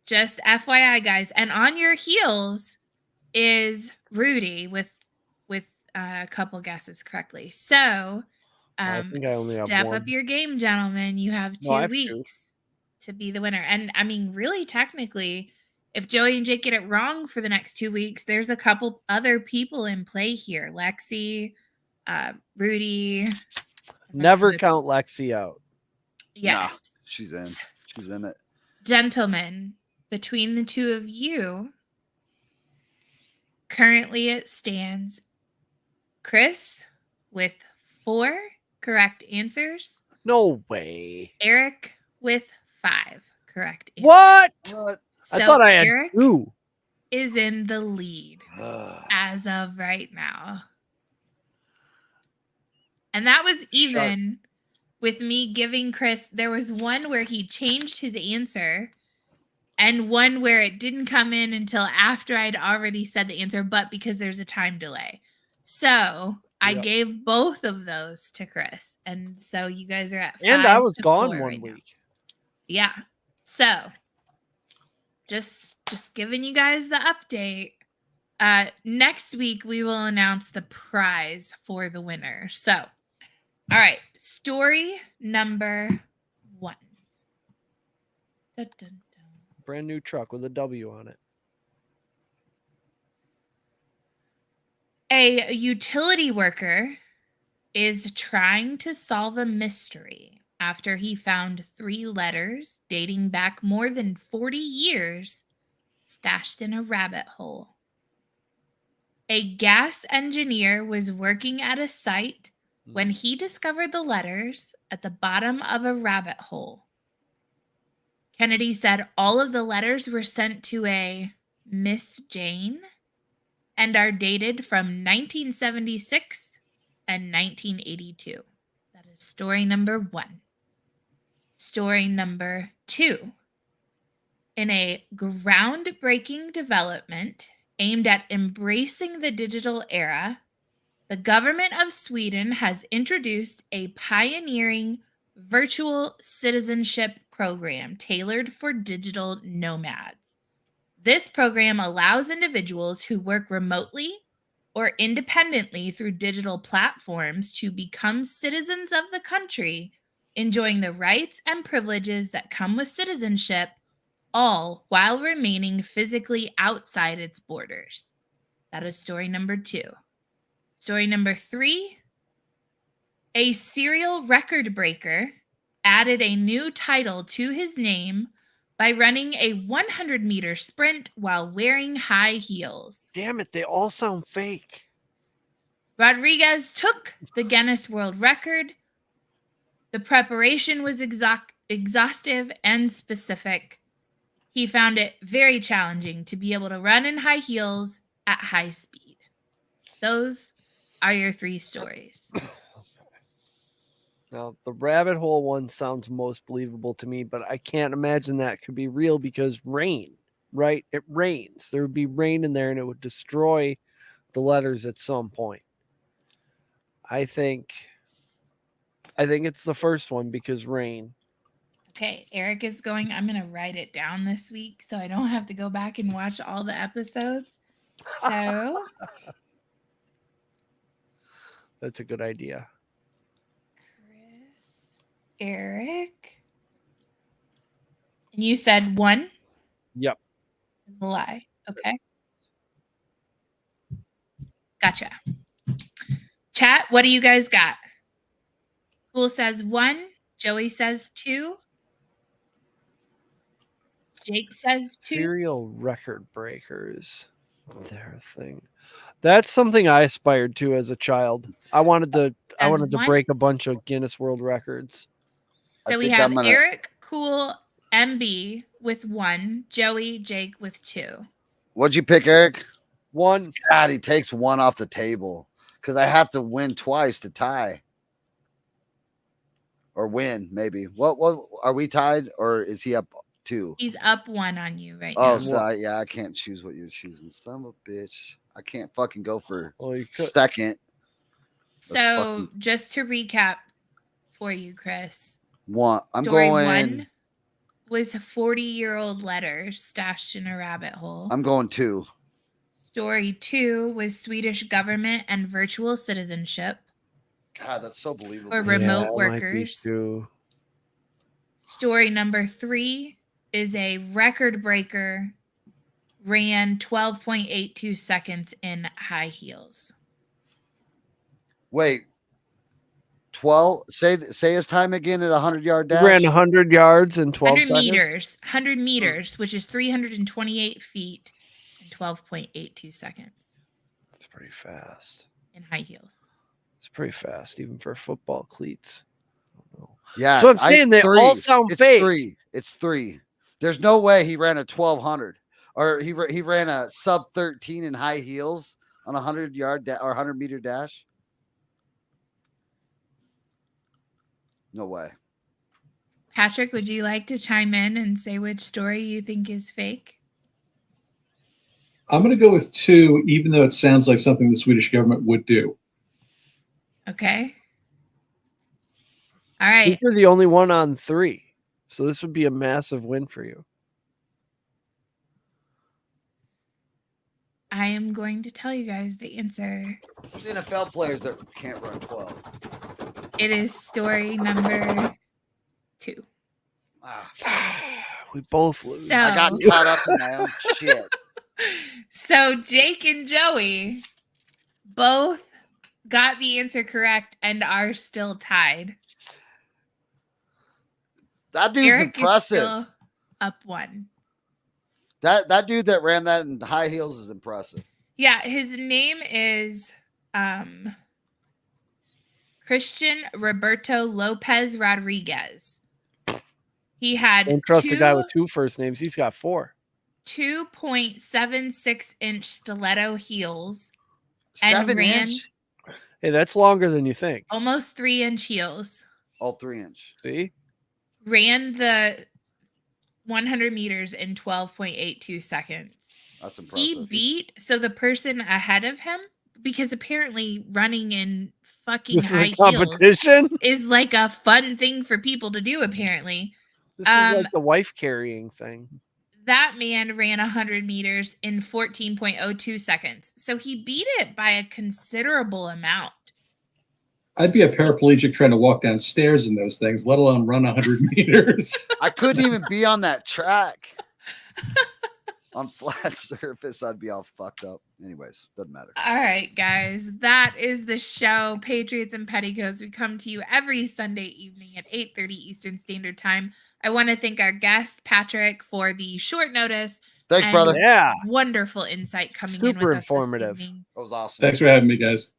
just FYI, guys, and on your heels is Rudy with a couple guesses correctly. So, I think I only have step one. up your game, gentlemen. You have 2 No, I have 2. weeks to be the winner. And I mean, really, technically, if Joey and Jake get it wrong for the next 2 weeks, there's a couple other people in play here. Lexi, Rudy. Never count Lexi out. Yes. Nah, she's in. She's in it. Gentlemen, between the 2 of you, currently it stands Chris with 4 correct answers. No way. Eric with 5 correct answers. What? What? So I thought I had Eric 2. is in the lead as of right now. And that was even with me giving Chris, there was one where he changed his answer and one where it didn't come in until after I'd already said the answer, but because there's a time delay. So I gave both of those to Chris. And so you guys are at 5 And I was to gone 4 one right now. week. Yeah. So just giving you guys the update. Next week we will announce the prize for the winner. So, all right, story number 1. Dun, dun, dun. Brand new truck with a W on it. A utility worker is trying to solve a mystery after he found 3 letters dating back more than 40 years stashed in a rabbit hole. A gas engineer was working at a site when he discovered the letters at the bottom of a rabbit hole. Kennedy said all of the letters were sent to a Miss Jane and are dated from 1976 and 1982. That is story number 1. Story number 2. In a groundbreaking development aimed at embracing the digital era, the government of Sweden has introduced a pioneering virtual citizenship program tailored for digital nomads. This program allows individuals who work remotely or independently through digital platforms to become citizens of the country, enjoying the rights and privileges that come with citizenship, all while remaining physically outside its borders. That is story number 2. Story number 3. A serial record breaker added a new title to his name by running a 100-meter sprint while wearing high heels. Damn it, they all sound fake. Rodriguez took the Guinness World Record. The preparation was exhaustive and specific. He found it very challenging to be able to run in high heels at high speed. Those are your 3 stories. Now, the rabbit hole one sounds most believable to me, but I can't imagine that could be real because rain, right? It rains. There would be rain in there and it would destroy the letters at some point. I think it's the first one because rain. Okay, Eric is going. I'm going to write it down this week so I don't have to go back and watch all the episodes. So, That's a good idea. Chris, Eric, And you said 1 Yep. is a lie. Okay. Gotcha. Chat, what do you guys got? Cool says 1. Joey says 2. Jake says 2. Serial record breakers. Their thing. That's something I aspired to as a child. I wanted to one. break a bunch of Guinness World Records. So I we think have I'm gonna- Eric, Cool, MB with 1, Joey, Jake with 2. What'd you pick, Eric? 1. God, he takes 1 off the table because I have to win twice to tie. Or win, maybe. What are we tied or is he up 2? He's up 1 on you right Oh, now. so I can't choose what you're choosing. Son of a bitch. I can't fucking go for Well, you could. second. So just to recap for you, Chris. 1. I'm Story going 1 was 40-year-old letters stashed in a rabbit hole. I'm going 2. Story 2 was Swedish government and virtual citizenship God, that's so believable. for Yeah, remote it might be workers. 2. Story number 3 is a record breaker, ran 12.82 seconds in high heels. Wait. 12. Say his time again at 100-yard He dash. ran 100 yards in 12 100 seconds. meters, 100 meters, which is 328 feet in 12.82 seconds That's pretty fast. in high heels. It's pretty fast, even for football cleats. I don't know. Yeah. So I'm saying they all sound it's fake. 3. It's 3. There's no way he ran a 1200 or he ran a sub 13 in high heels on a 100-yard or 100-meter dash. No way. Patrick, would you like to chime in and say which story you think is fake? I'm going to go with 2, even though it sounds like something the Swedish government would do. Okay. All right. You're the only one on 3. So this would be a massive win for you. I am going to tell you guys the answer. There's NFL players that can't run 12. It is story number 2. We both lose. So, I got caught up in my own shit. so Jake and Joey both got the answer correct and are still tied. That dude's Eric impressive. is still up 1. That dude that ran that in high heels is impressive. Yeah, his name is Christian Roberto Lopez Rodriguez. He had Don't trust a guy with 2 first names. He's got 4. 2.76-inch stiletto heels and 7 ran inch. Hey, that's longer than you think. almost 3-inch heels. All 3 inch. See? Ran the 100 meters in 12.82 seconds. That's impressive. He beat the person ahead of him, because apparently running in fucking This is high a heels competition. is like a fun thing for people to do, apparently. This is like the wife carrying thing. That man ran 100 meters in 14.02 seconds. So he beat it by a considerable amount. I'd be a paraplegic trying to walk downstairs in those things, let alone run 100 meters. I couldn't even be on that track. On flat surface, I'd be all fucked up. Anyways, doesn't matter. All right, guys, that is the show, Patriots and Petticoats. We come to you every Sunday evening at 8:30 Eastern Standard Time. I want to thank our guest, Patrick, for the short notice. Thanks, and brother. Yeah. Wonderful insight coming in Super with us informative. this evening. That was awesome. Thanks for having me, guys.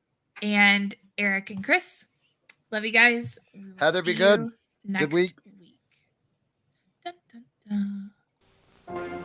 And Eric and Chris, love you guys. We will Heather, be see good. you next week. week. Dun, dun, dun.